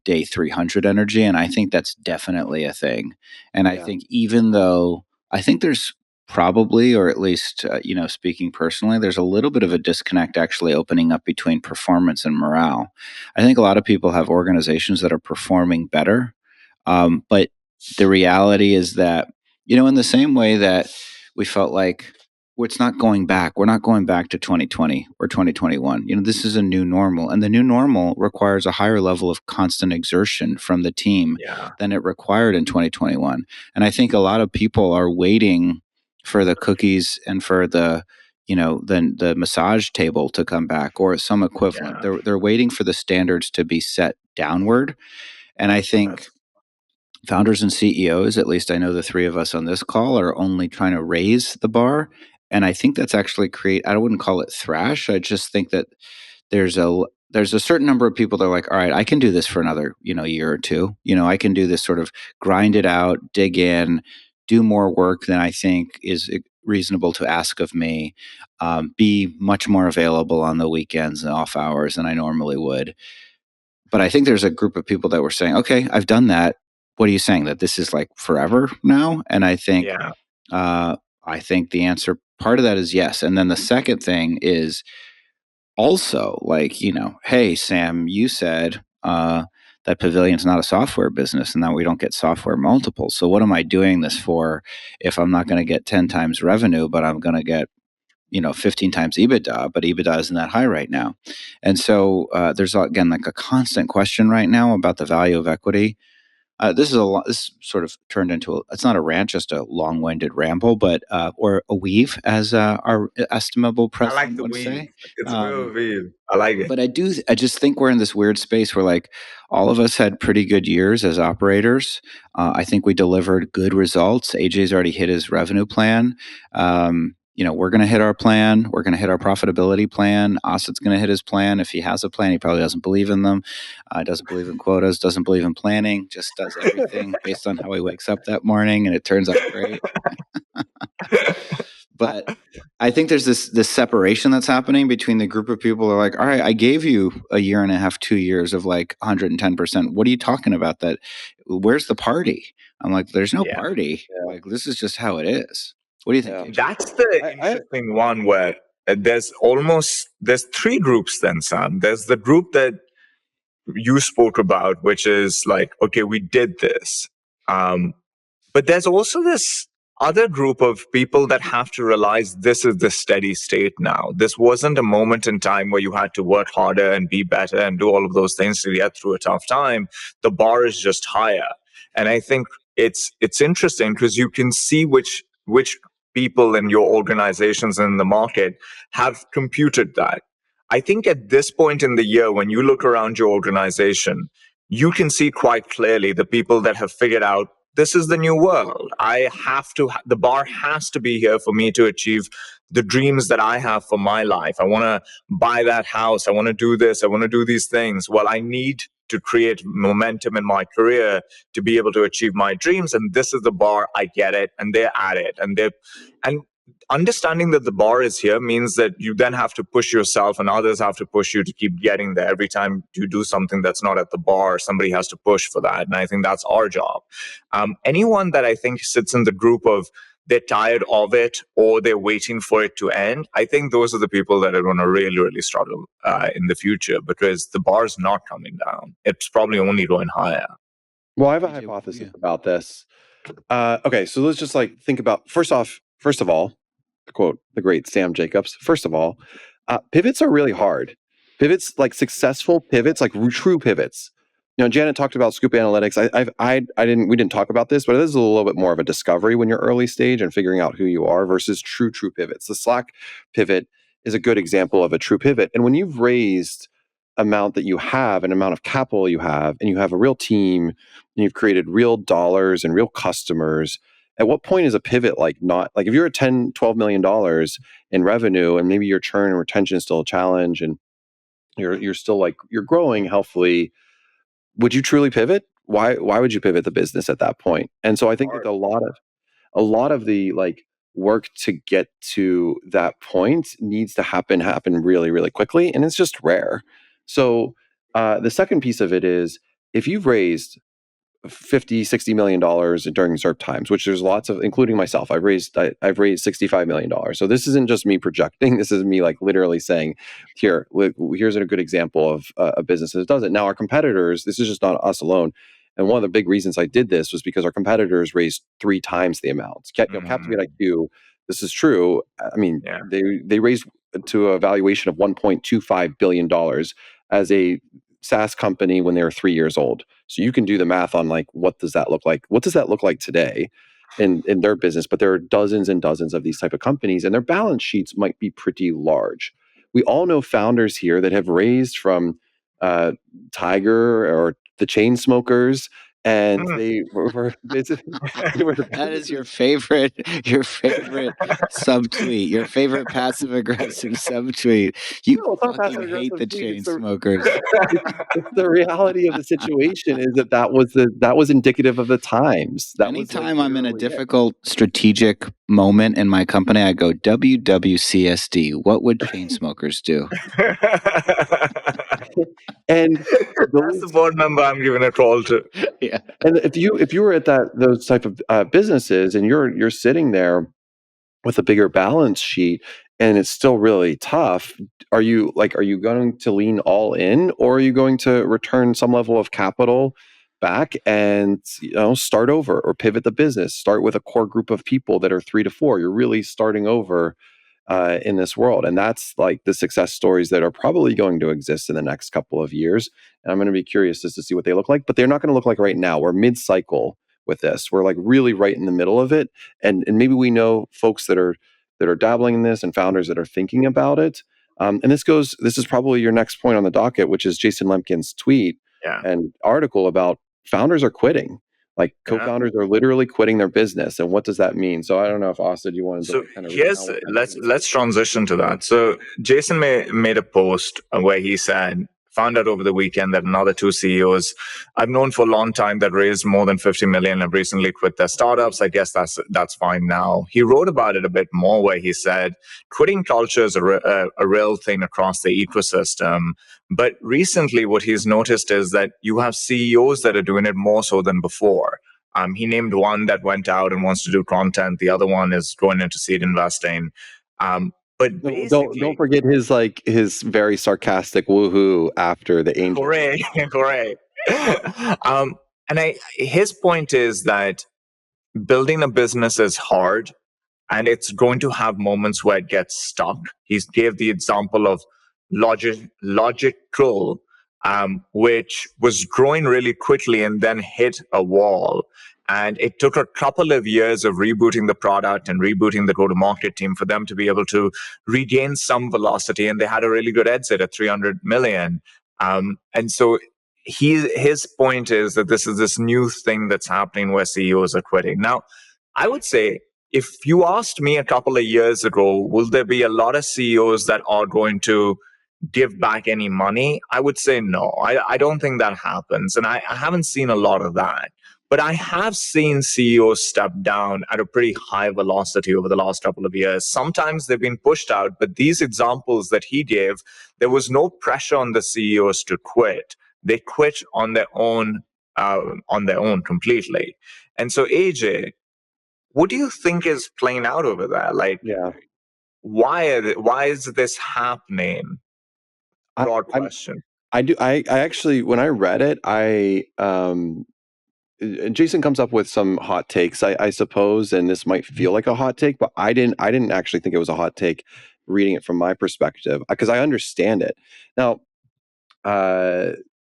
day 300 energy. And I think that's definitely a thing. And I think even though I think there's probably, or at least, speaking personally, there's a little bit of a disconnect actually opening up between performance and morale. I think a lot of people have organizations that are performing better. But the reality is that, in the same way that we felt like it's not going back. We're not going back to 2020 or 2021. This is a new normal, and the new normal requires a higher level of constant exertion from the team than it required in 2021. And I think a lot of people are waiting for the cookies and for the massage table to come back or some equivalent. They're waiting for the standards to be set downward. And I think founders and CEOs, at least I know the three of us on this call, are only trying to raise the bar. And I think that's actually I wouldn't call it thrash. I just think that there's a certain number of people that are like, all right, I can do this for another, year or two. I can do this sort of grind it out, dig in, do more work than I think is reasonable to ask of me, be much more available on the weekends and off hours than I normally would. But I think there's a group of people that were saying, okay, I've done that. What are you saying, that this is like forever now? And I think, the answer, part of that is yes. And then the second thing is also like, hey, Sam, you said that Pavilion's not a software business and that we don't get software multiples. So what am I doing this for if I'm not going to get 10 times revenue, but I'm going to get 15 times EBITDA, but EBITDA isn't that high right now. And so there's, again, like a constant question right now about the value of equity. This sort of turned into it's not a rant, just a long-winded ramble, but or a weave, as our estimable president would say. It's a real weave. I like it. But I just think we're in this weird space where like all of us had pretty good years as operators. I think we delivered good results. AJ's already hit his revenue plan. We're going to hit our plan. We're going to hit our profitability plan. Asad's going to hit his plan. If he has a plan, he probably doesn't believe in them. Doesn't believe in quotas, doesn't believe in planning, just does everything based on how he wakes up that morning, and it turns out great. But I think there's this separation that's happening between the group of people who are like, all right, I gave you a year and a half, 2 years of like 110%. What are you talking about? Where's the party? I'm like, there's no party. Yeah. Like, this is just how it is. What do you think? That's the interesting one where there's three groups then, Sam. There's the group that you spoke about, which is like, okay, we did this. But there's also this other group of people that have to realize this is the steady state now. This wasn't a moment in time where you had to work harder and be better and do all of those things to get through a tough time. The bar is just higher. And I think it's interesting because you can see which people in your organizations and in the market have computed that. I think at this point in the year, when you look around your organization, you can see quite clearly the people that have figured out this is the new world. The bar has to be here for me to achieve the dreams that I have for my life. I want to buy that house. I want to do this. I want to do these things. Well, I need to create momentum in my career to be able to achieve my dreams. And this is the bar. I get it. And they're at it. And understanding that the bar is here means that you then have to push yourself and others have to push you to keep getting there. Every time you do something that's not at the bar, somebody has to push for that. And I think that's our job. Anyone that I think sits in the group of they're tired of it or they're waiting for it to end, I think those are the people that are going to really, really struggle in the future because the bar is not coming down. It's probably only going higher. Well, I have a hypothesis about this. Okay, so let's just like think about, first of all, to quote the great Sam Jacobs, first of all, pivots are really hard. Pivots, like successful pivots, like true pivots. Janet talked about Scoop Analytics. We didn't talk about this, but this is a little bit more of a discovery when you're early stage and figuring out who you are versus true pivots. The Slack pivot is a good example of a true pivot. And when you've raised amount that you have, an amount of capital you have, and you have a real team, and you've created real dollars and real customers, at what point is a pivot not like if you're at $10-12 million in revenue and maybe your churn and retention is still a challenge and you're still like you're growing healthily, would you truly pivot? Why would you pivot the business at that point? And so I think that a lot of the like work to get to that point needs to happen really, really quickly, and it's just rare. So the second piece of it is if you've raised $50-60 million during ZERP times, which there's lots of, including myself. I've raised $65 million. So this isn't just me projecting. This is me like literally saying, here's a good example of a business that does it. Now our competitors, this is just not us alone. And one of the big reasons I did this was because our competitors raised 3 times the amount. Captivate IQ this is true. I mean, Yeah. they raised to a valuation of $1.25 billion as a SaaS company when they were 3 years old. So you can do the math on like, what does that look like? What does that look like today in their business? But there are dozens and dozens of these type of companies, and their balance sheets might be pretty large. We all know founders here that have raised from Tiger or the chain smokers, and they were That is your favorite subtweet, your favorite passive aggressive subtweet. You No, it's not fucking passive hate aggressive the tweet. chain smokers. It's the reality of the situation is that was indicative of the times. That was like Anytime I'm in a literally it. difficult strategic moment in my company, I go WWCSD. What would chain smokers do? And That's the board member I'm giving a call to. Yeah. and if you were at those type of businesses and you're sitting there with a bigger balance sheet and it's still really tough, are you going to lean all in, or are you going to return some level of capital back and start over or pivot the business, start with a core group of people that are 3 to 4? You're really starting over in this world. And that's like the success stories that are probably going to exist in the next couple of years. And I'm going to be curious just to see what they look like, but they're not going to look like right now. We're mid-cycle with this. We're like really right in the middle of it. And maybe we know folks that are dabbling in this and founders that are thinking about it. And this is probably your next point on the docket, which is Jason Lemkin's tweet and article about founders are quitting. Like co-founders are literally quitting their business, and what does that mean? So I don't know if Asad, you wanted to kind of let's transition to that. So Jason made a post where he said, found out over the weekend that another 2 CEOs I've known for a long time that raised more than 50 million have recently quit their startups. I guess that's fine now. He wrote about it a bit more where he said quitting culture is a real thing across the ecosystem. But recently what he's noticed is that you have CEOs that are doing it more so than before. He named one that went out and wants to do content. The other one is going into seed investing. But don't forget his very sarcastic woohoo after the angel. Hooray. His point is that building a business is hard, and it's going to have moments where it gets stuck. He gave the example of Logical, which was growing really quickly and then hit a wall. And it took a couple of years of rebooting the product and rebooting the go-to-market team for them to be able to regain some velocity. And they had a really good exit at 300 million. And so his point is that this is this new thing that's happening where CEOs are quitting. Now, I would say, if you asked me a couple of years ago, will there be a lot of CEOs that are going to give back any money? I would say no. I don't think that happens. And I haven't seen a lot of that. But I have seen CEOs step down at a pretty high velocity over the last couple of years. Sometimes they've been pushed out, but these examples that he gave, there was no pressure on the CEOs to quit. They quit on their own completely. And so, AJ, what do you think is playing out over there? Like, why is this happening? Broad question. I actually, when I read it, Jason comes up with some hot takes, I suppose, and this might feel like a hot take, but I didn't actually think it was a hot take reading it from my perspective, because I understand it. Now,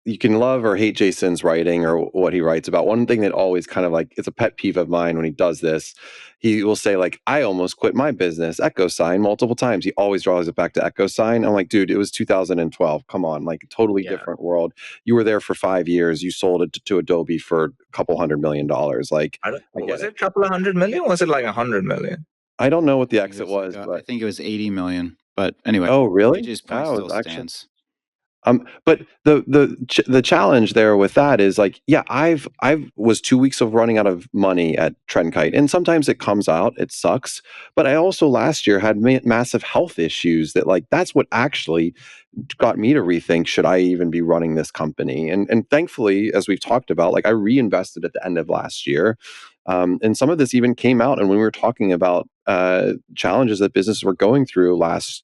you can love or hate Jason's writing or what he writes about. One thing that always kind of like, it's a pet peeve of mine when he does this, he will say like, I almost quit my business, Echo Sign, multiple times. He always draws it back to Echo Sign. I'm like, dude, it was 2012. Come on, like totally different world. You were there for 5 years. You sold it to Adobe for a couple $100 million. Like, was it a couple of $100 million? Was it like $100 million? I don't know what the exit was, but I think it was 80 million. But anyway, oh really? AJ's point still stands. But the challenge there with that is like, yeah, I was 2 weeks of running out of money at Trendkite, and sometimes it comes out, it sucks. But I also last year had massive health issues that like, that's what actually got me to rethink, should I even be running this company? And thankfully, as we've talked about, like I reinvested at the end of last year. And some of this even came out, and when we were talking about challenges that businesses were going through last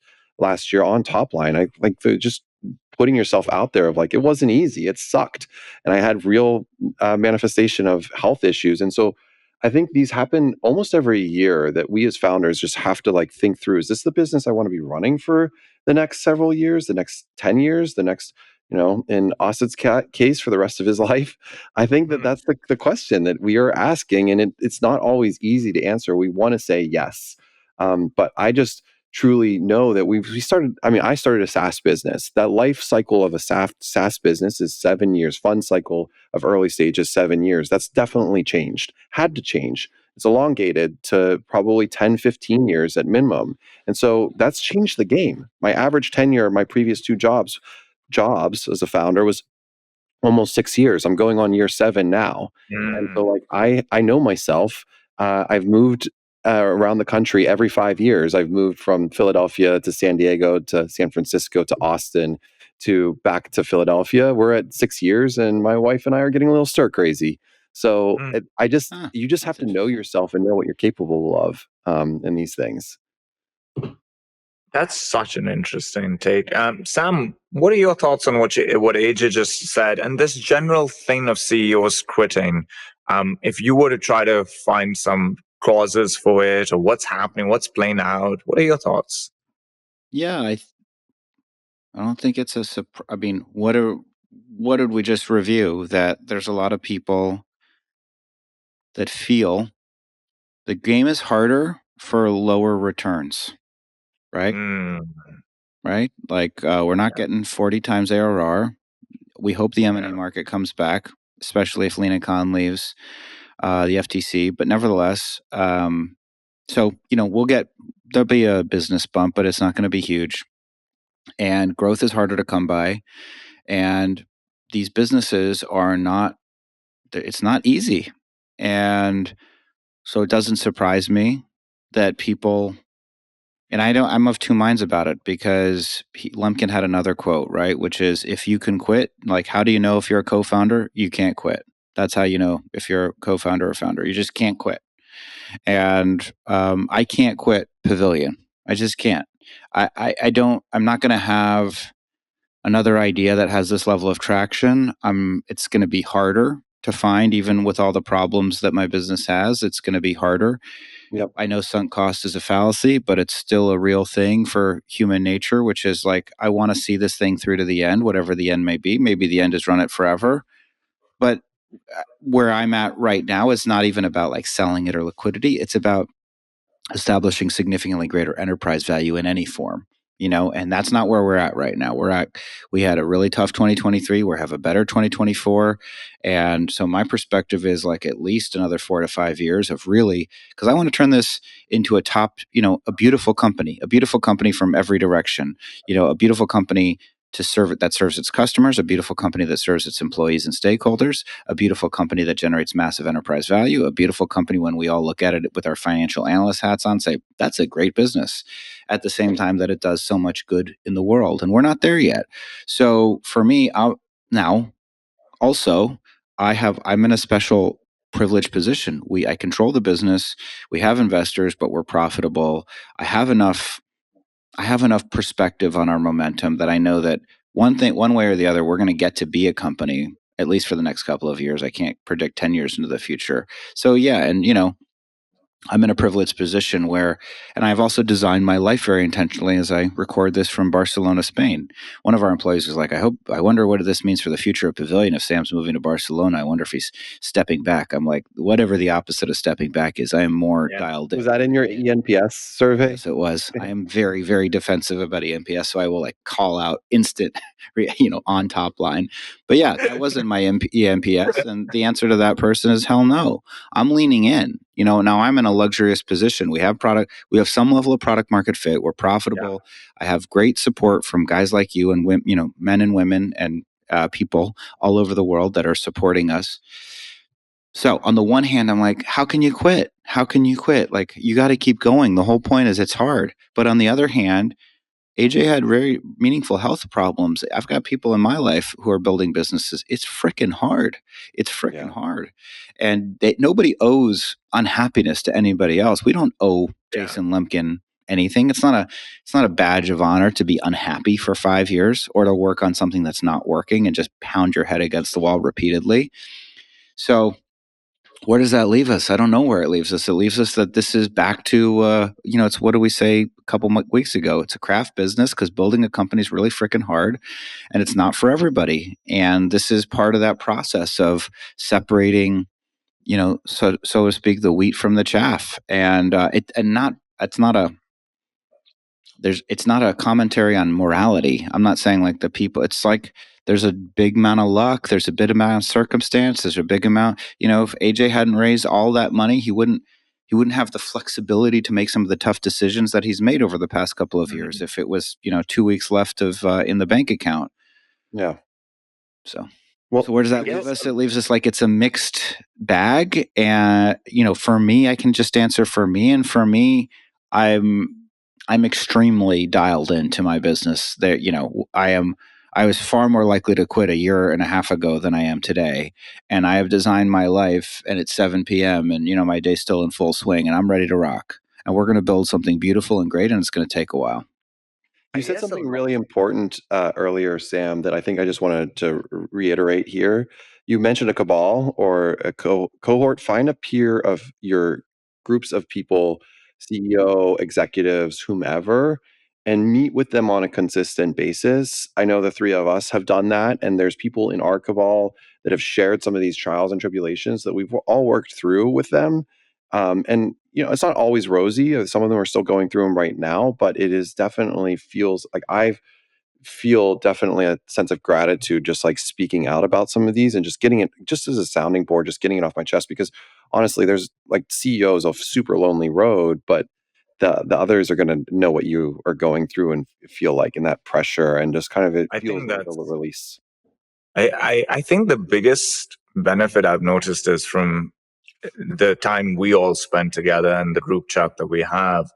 year on Topline, I like just putting yourself out there of like, it wasn't easy, it sucked, and I had real manifestation of health issues. And so I think these happen almost every year, that we as founders just have to like think through, is this the business I want to be running for the next several years, the next 10 years, the next, in Asad's case, for the rest of his life? I think that that's the question that we are asking, and it's not always easy to answer. We want to say yes. But I just truly know that I started a SaaS business. That life cycle of a SaaS business is 7 years. Fund cycle of early stage is 7 years. That's definitely changed, had to change. It's elongated to probably 10, 15 years at minimum. And so that's changed the game. My average tenure of my previous two jobs as a founder was almost 6 years. I'm going on year 7 now. And so like I know myself. I've moved around the country every 5 years. I've moved from Philadelphia to San Diego to San Francisco to Austin to back to Philadelphia. We're at 6 years, and my wife and I are getting a little stir crazy. So you just have to know yourself and know what you're capable of in these things. That's such an interesting take. Sam, what are your thoughts on what AJ just said and this general thing of CEOs quitting? If you were to try to find some causes for it, or what's happening, what's playing out, what are your thoughts? Yeah, I don't think it's a surprise. I mean, what did we just review? That there's a lot of people that feel the game is harder for lower returns, right? Right? Like we're not getting 40 times ARR. We hope the M&A market comes back, especially if Lena Khan leaves the FTC. But nevertheless, so there'll be a business bump, but it's not going to be huge. And growth is harder to come by. And these businesses it's not easy. And so it doesn't surprise me that people, and I'm of two minds about it, because Lemkin had another quote, right? Which is, if you can quit, like, how do you know if you're a co-founder? You can't quit. That's how you know if you're a co-founder or founder. You just can't quit. And I can't quit Pavilion. I just can't. I'm not going to have another idea that has this level of traction. It's going to be harder to find, even with all the problems that my business has. It's going to be harder. Yep. I know sunk cost is a fallacy, but it's still a real thing for human nature, which is like, I want to see this thing through to the end, whatever the end may be. Maybe the end is run it forever. But where I'm at right now is not even about like selling it or liquidity. It's about establishing significantly greater enterprise value in any form. And that's not where we're at right now. We had a really tough 2023. We have a better 2024. And so my perspective is like at least another 4 to 5 years of really, because I want to turn this into a beautiful company from every direction, a beautiful company that serves its customers, a beautiful company that serves its employees and stakeholders, a beautiful company that generates massive enterprise value, a beautiful company when we all look at it with our financial analyst hats on, say, that's a great business, at the same time that it does so much good in the world. And we're not there yet. So for me, I'm in a special privileged position. I control the business. We have investors, but we're profitable. I have enough perspective on our momentum that I know that one way or the other, we're going to get to be a company, at least for the next couple of years. I can't predict 10 years into the future. So yeah, and I'm in a privileged position and I've also designed my life very intentionally as I record this from Barcelona, Spain. One of our employees was like, I wonder what this means for the future of Pavilion if Sam's moving to Barcelona. I wonder if he's stepping back. I'm like, whatever the opposite of stepping back is, I am more dialed in. Was that in your ENPS survey? Yes, it was. I am very, very defensive about ENPS, so I will like call out instant, on Topline. But yeah, that wasn't my ENPS, and the answer to that person is hell no. I'm leaning in. Now I'm in a luxurious position. We have some level of product market fit. We're profitable. Yeah. I have great support from guys like you and men and women and people all over the world that are supporting us. So on the one hand, I'm like, how can you quit? How can you quit? Like, you got to keep going. The whole point is it's hard. But on the other hand, AJ had very meaningful health problems. I've got people in my life who are building businesses. It's freaking hard. It's freaking hard. And nobody owes unhappiness to anybody else. We don't owe Jason Lemkin anything. It's not a badge of honor to be unhappy for 5 years or to work on something that's not working and just pound your head against the wall repeatedly. So Where does that leave us? I don't know where it leaves us. It leaves us that this is back to, it's what did we say a couple weeks ago? It's a craft business because building a company is really freaking hard and it's not for everybody. And this is part of that process of separating, so to speak, the wheat from the chaff. And it's not a commentary on morality. I'm not saying like the people, it's like there's a big amount of luck, there's a big amount of circumstance, there's a big amount, if AJ hadn't raised all that money, he wouldn't have the flexibility to make some of the tough decisions that he's made over the past couple of years if it was, 2 weeks left of in the bank account. Yeah. So where does that leave us? It leaves us like it's a mixed bag. And, for me, I can just answer for me. And for me, I'm extremely dialed into my business. There, I was far more likely to quit a year and a half ago than I am today. And I have designed my life, and it's 7 p.m. and, my day's still in full swing, and I'm ready to rock. And we're going to build something beautiful and great, and it's going to take a while. You said something really important earlier, Sam, that I think I just wanted to reiterate here. You mentioned a cabal or a cohort. Find a peer of your groups of people, CEO, executives, whomever, and meet with them on a consistent basis. I know the three of us have done that, and there's people in our cabal that have shared some of these trials and tribulations that we've all worked through with them. And it's not always rosy. Some of them are still going through them right now, but it is definitely feels like I feel definitely a sense of gratitude just like speaking out about some of these and just getting it just as a sounding board, just getting it off my chest. Because honestly, there's like CEOs of super lonely road, but the others are going to know what you are going through and feel like, and that pressure and just kind of it feels like a release. I think the biggest benefit I've noticed is from the time we all spent together and the group chat that we have.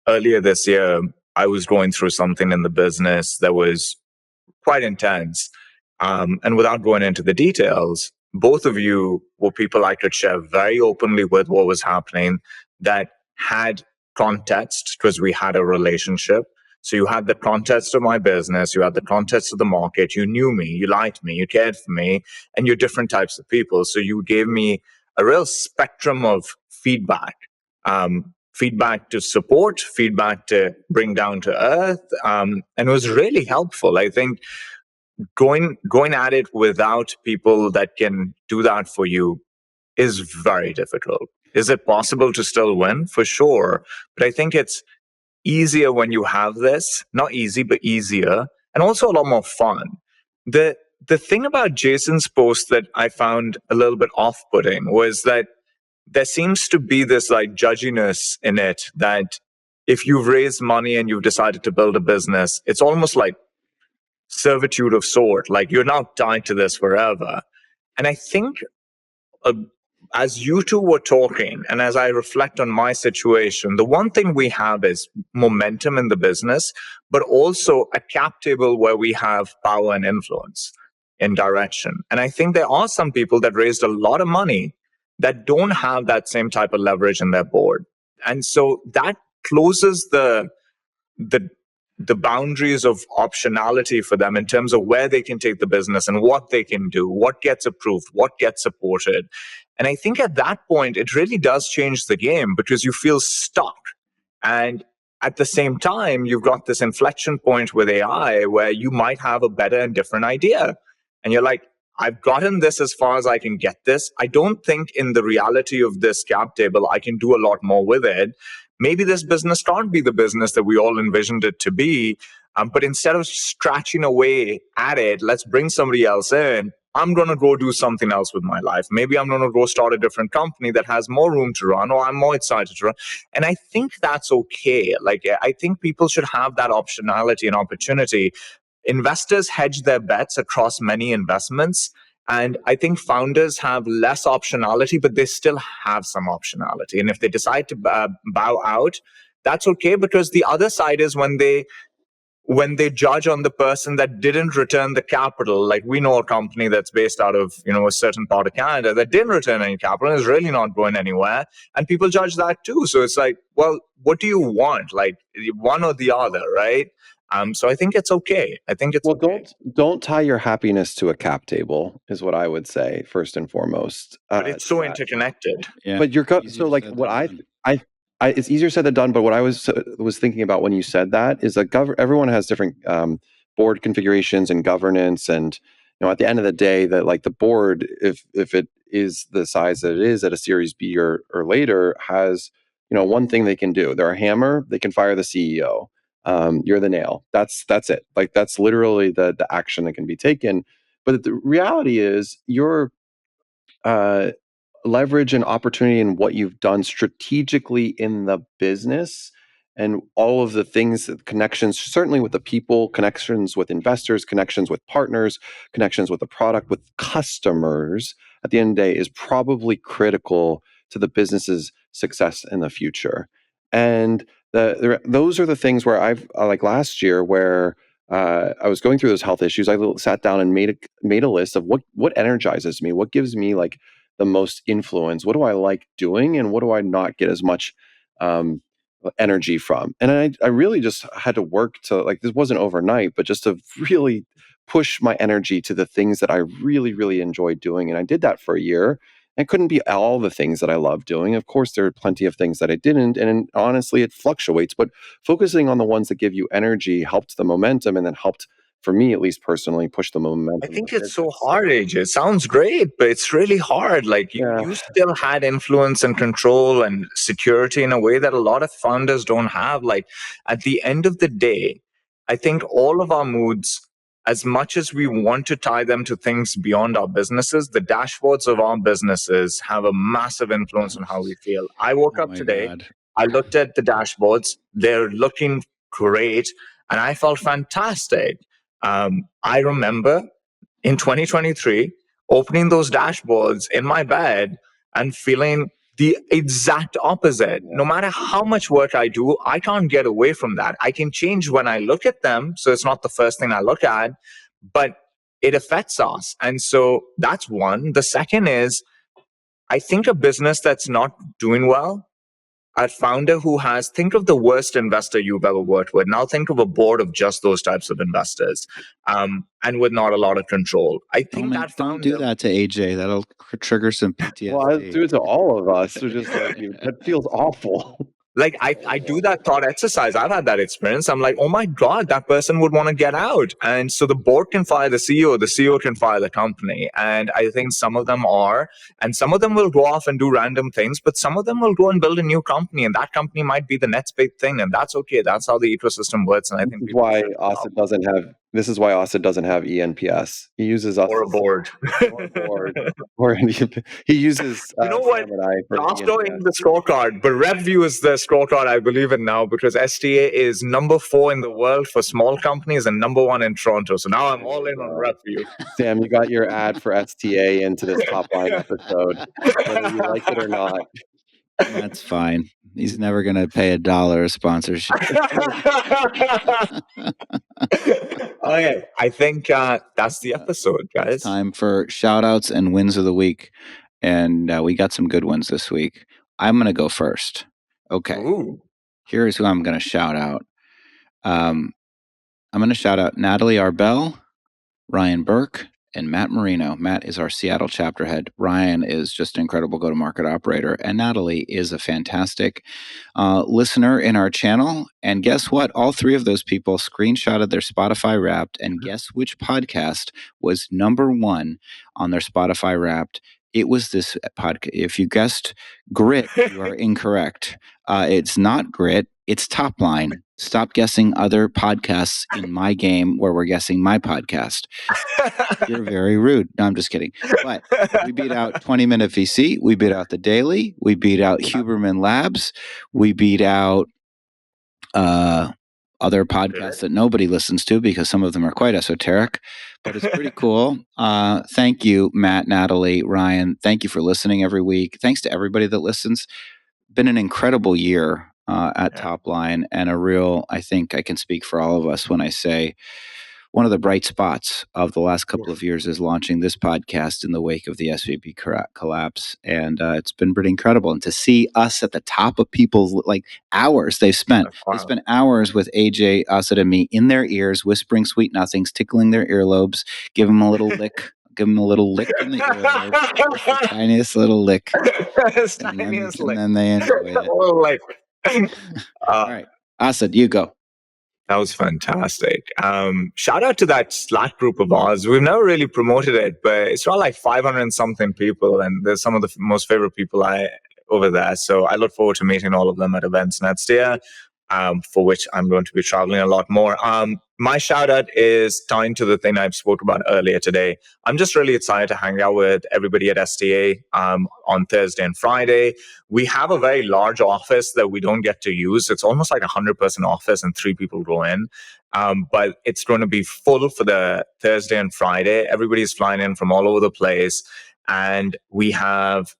Earlier this year, I was going through something in the business that was quite intense. And without going into the details, both of you were people I could share very openly with what was happening that had context because we had a relationship. So you had the context of my business, you had the context of the market, you knew me, you liked me, you cared for me, and you're different types of people. So you gave me a real spectrum of feedback. Feedback to support, feedback to bring down to earth. And it was really helpful. I think going at it without people that can do that for you is very difficult. Is it possible to still win? For sure. But I think it's easier when you have this. Not easy, but easier. And also a lot more fun. The thing about Jason's post that I found a little bit off-putting was that there seems to be this like judginess in it that if you've raised money and you've decided to build a business, it's almost like servitude of sort, like you're now tied to this forever. And I think as you two were talking and as I reflect on my situation, the one thing we have is momentum in the business, but also a cap table where we have power and influence in direction. And I think there are some people that raised a lot of money that don't have that same type of leverage in their board. And so that closes the boundaries of optionality for them in terms of where they can take the business and what they can do, what gets approved, what gets supported. And I think at that point, it really does change the game because you feel stuck. And at the same time, you've got this inflection point with AI where you might have a better and different idea. And you're like, I've gotten this as far as I can get this. I don't think in the reality of this cap table, I can do a lot more with it. Maybe this business can't be the business that we all envisioned it to be. But instead of scratching away at it, let's bring somebody else in. I'm going to go do something else with my life. Maybe I'm going to go start a different company that has more room to run, or I'm more excited to run. And I think that's okay. Like, I think people should have that optionality and opportunity. Investors hedge their bets across many investments. And I think founders have less optionality, but they still have some optionality. And if they decide to bow out, that's okay, because the other side is when they judge on the person that didn't return the capital. Like, we know a company that's based out of, a certain part of Canada that didn't return any capital and is really not going anywhere. And people judge that too. So it's like, well, what do you want? Like, one or the other, right? So I think it's okay. Well, Okay. don't tie your happiness to a cap table is what I would say first and foremost. But it's so interconnected. Yeah. But you're Easier so like said what than done. I it's easier said than done. But what I was thinking about when you said that is that everyone has different board configurations and governance, and at the end of the day, that like the board, if it is the size that it is at a Series B or later, has one thing they can do. They're a hammer. They can fire the CEO. You're the nail. That's it. Like that's literally the action that can be taken. But the reality is you're leverage and opportunity in what you've done strategically in the business and all of the things, connections, certainly with the people, connections with investors, connections with partners, connections with the product, with customers, at the end of the day is probably critical to the business's success in the future. And those are the things where I've like last year where I was going through those health issues. I sat down and made a list of what energizes me, what gives me like the most influence, what do I like doing, and what do I not get as much energy from. And I really just had to work to, like, this wasn't overnight, but just to really push my energy to the things that I really, really enjoyed doing. And I did that for a year. It couldn't be all the things that I love doing. Of course, there are plenty of things that I didn't. And honestly, it fluctuates. But focusing on the ones that give you energy helped the momentum, and then helped, for me at least personally, push the momentum. I think it's so hard, AJ. It sounds great, but it's really hard. Like you still had influence and control and security in a way that a lot of founders don't have. Like at the end of the day, I think all of our moods, as much as we want to tie them to things beyond our businesses, the dashboards of our businesses have a massive influence on how we feel. I woke up today, I looked at the dashboards, they're looking great, and I felt fantastic. I remember in 2023 opening those dashboards in my bed and feeling the exact opposite. No matter how much work I do, I can't get away from that. I can change when I look at them, so it's not the first thing I look at, but it affects us. And so that's one. The second is, I think a business that's not doing well, a founder who has, think of the worst investor you've ever worked with. Now think of a board of just those types of investors, and with not a lot of control. I think don't do that to AJ. That'll trigger some PTSD. Well, I do it to all of us. So just like, that feels awful. Like I do that thought exercise. I've had that experience. I'm like, oh my God, that person would want to get out. And so the board can fire the CEO can fire the company. And I think some of them are, and some of them will go off and do random things, but some of them will go and build a new company, and that company might be the next big thing. And that's okay. That's how the ecosystem works. And I think this is why Asad doesn't have ENPS. He uses us or a board. or he uses you know what? Glassdoor is the scorecard, but RevView is the scorecard I believe in now, because STA is number 4 in the world for small companies and number 1 in Toronto. So now I'm all in on RevView. Sam, you got your ad for STA into this Topline episode, whether you like it or not. That's fine. He's never going to pay $1 sponsorship. Okay, I think that's the episode, guys. It's time for shout outs and wins of the week. And we got some good ones this week. I'm going to go first. Okay. Ooh. Here's who I'm going to shout out. I'm going to shout out Natalie Arbel, Ryan Burke, and Matt Marino. Matt is our Seattle chapter head. Ryan is just an incredible go-to-market operator. And Natalie is a fantastic listener in our channel. And guess what? All 3 of those people screenshotted their Spotify Wrapped. And guess which podcast was number 1 on their Spotify Wrapped? It was this podcast. If you guessed Grit, you are incorrect. It's not Grit. It's Topline. Stop guessing other podcasts in my game where we're guessing my podcast. You're very rude. No, I'm just kidding. But we beat out 20-Minute VC. We beat out The Daily. We beat out Huberman Labs. We beat out other podcasts that nobody listens to because some of them are quite esoteric. But it's pretty cool. Thank you, Matt, Natalie, Ryan. Thank you for listening every week. Thanks to everybody that listens. Been an incredible year at Topline, and I think I can speak for all of us when I say one of the bright spots of the last couple of years is launching this podcast in the wake of the SVB collapse. And it's been pretty incredible. And to see us at the top of people's hours they've spent. Wow. They spent hours with AJ, Asad, and me in their ears, whispering sweet nothings, tickling their earlobes, give them a little lick. Give them a little lick in the earlobe, the tiniest little lick, and then they enjoy it. All right, Asad, you go. That was fantastic. Shout out to that Slack group of ours. We've never really promoted it, but it's around 500 and something people, and there's some of the most favorite people over there. So I look forward to meeting all of them at events next year, for which I'm going to be traveling a lot more. My shout out is tying to the thing I spoke about earlier today. I'm just really excited to hang out with everybody at STA on Thursday and Friday. We have a very large office that we don't get to use. It's almost like a 100-person office and 3 people go in. But it's going to be full for the Thursday and Friday. Everybody's flying in from all over the place. And we have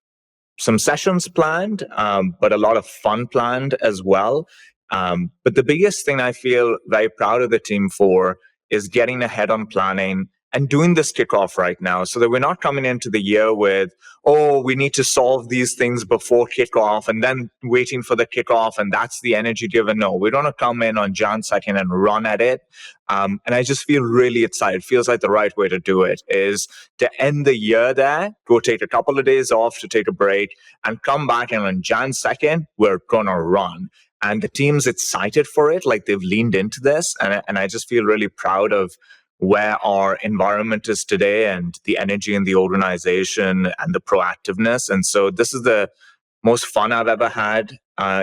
some sessions planned, but a lot of fun planned as well. But the biggest thing I feel very proud of the team for is getting ahead on planning and doing this kickoff right now so that we're not coming into the year with, we need to solve these things before kickoff and then waiting for the kickoff and that's the energy given. No, we're going to come in on Jan 2nd and run at it. And I just feel really excited. It feels like the right way to do it is to end the year there, go take a couple of days off to take a break and come back and on Jan 2nd, we're going to run. And the team's excited for it, they've leaned into this. And I just feel really proud of where our environment is today and the energy in the organization and the proactiveness. And so this is the most fun I've ever had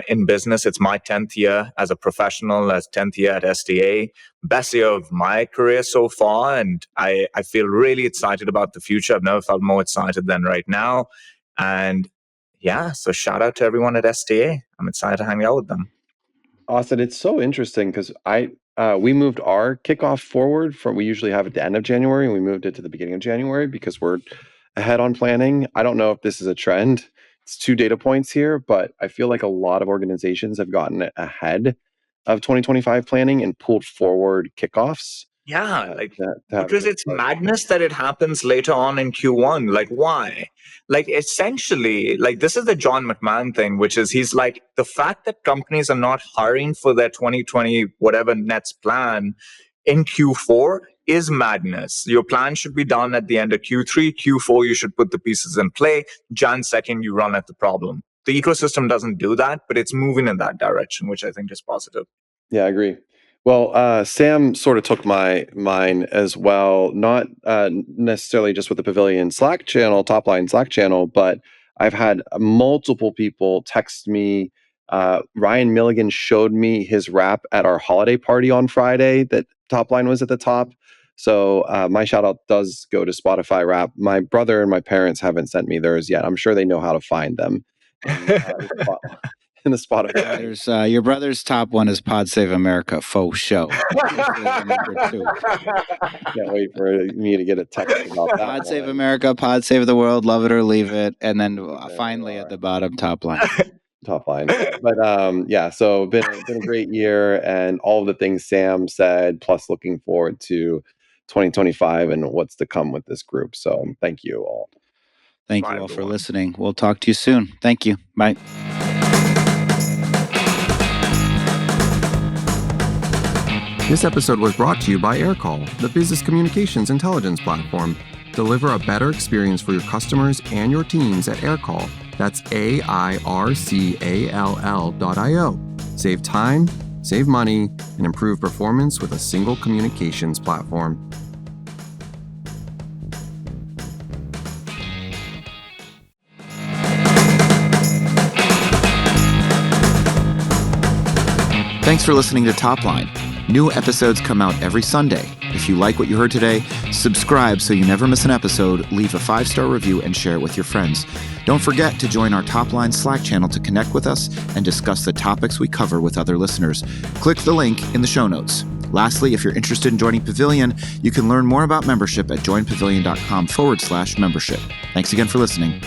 in business. It's my 10th year as a professional, as 10th year at SDA, best year of my career so far. And I feel really excited about the future. I've never felt more excited than right now. And yeah, so shout out to everyone at SDA. I'm excited to hang out with them. Asad, it's so interesting because we moved our kickoff forward from, we usually have it at the end of January, and we moved it to the beginning of January because we're ahead on planning. I don't know if this is a trend. It's 2 data points here, but I feel like a lot of organizations have gotten ahead of 2025 planning and pulled forward kickoffs. Yeah, because it's madness that it happens later on in Q1. Why? Essentially, this is the John McMahon thing, which is he's the fact that companies are not hiring for their 2020 whatever Nets plan in Q4 is madness. Your plan should be done at the end of Q3. Q4, you should put the pieces in play. Jan 2nd, you run at the problem. The ecosystem doesn't do that, but it's moving in that direction, which I think is positive. Yeah, I agree. Well, Sam sort of took mine as well, not necessarily just with the Pavilion Slack channel, Topline Slack channel, but I've had multiple people text me. Ryan Milligan showed me his rap at our holiday party on Friday that Topline was at the top. So my shout out does go to Spotify rap. My brother and my parents haven't sent me theirs yet. I'm sure they know how to find them. In the Spotify. Your brother's top one is Pod Save America, faux show. Number 2. Can't wait for me to get a text about that. Pod Save America, Pod Save the World, Love It or Leave It, and then finally at the bottom, Topline. Topline. But so been a great year, and all of the things Sam said, plus looking forward to 2025 and what's to come with this group. So thank you all. Thank you all for listening. We'll talk to you soon. Thank you. Bye. This episode was brought to you by AirCall, the business communications intelligence platform. Deliver a better experience for your customers and your teams at AirCall. That's AIRCALL.io. Save time, save money, and improve performance with a single communications platform. Thanks for listening to Topline. New episodes come out every Sunday. If you like what you heard today, subscribe so you never miss an episode, leave a 5-star review, and share it with your friends. Don't forget to join our Topline Slack channel to connect with us and discuss the topics we cover with other listeners. Click the link in the show notes. Lastly, if you're interested in joining Pavilion, you can learn more about membership at joinpavilion.com/membership. Thanks again for listening.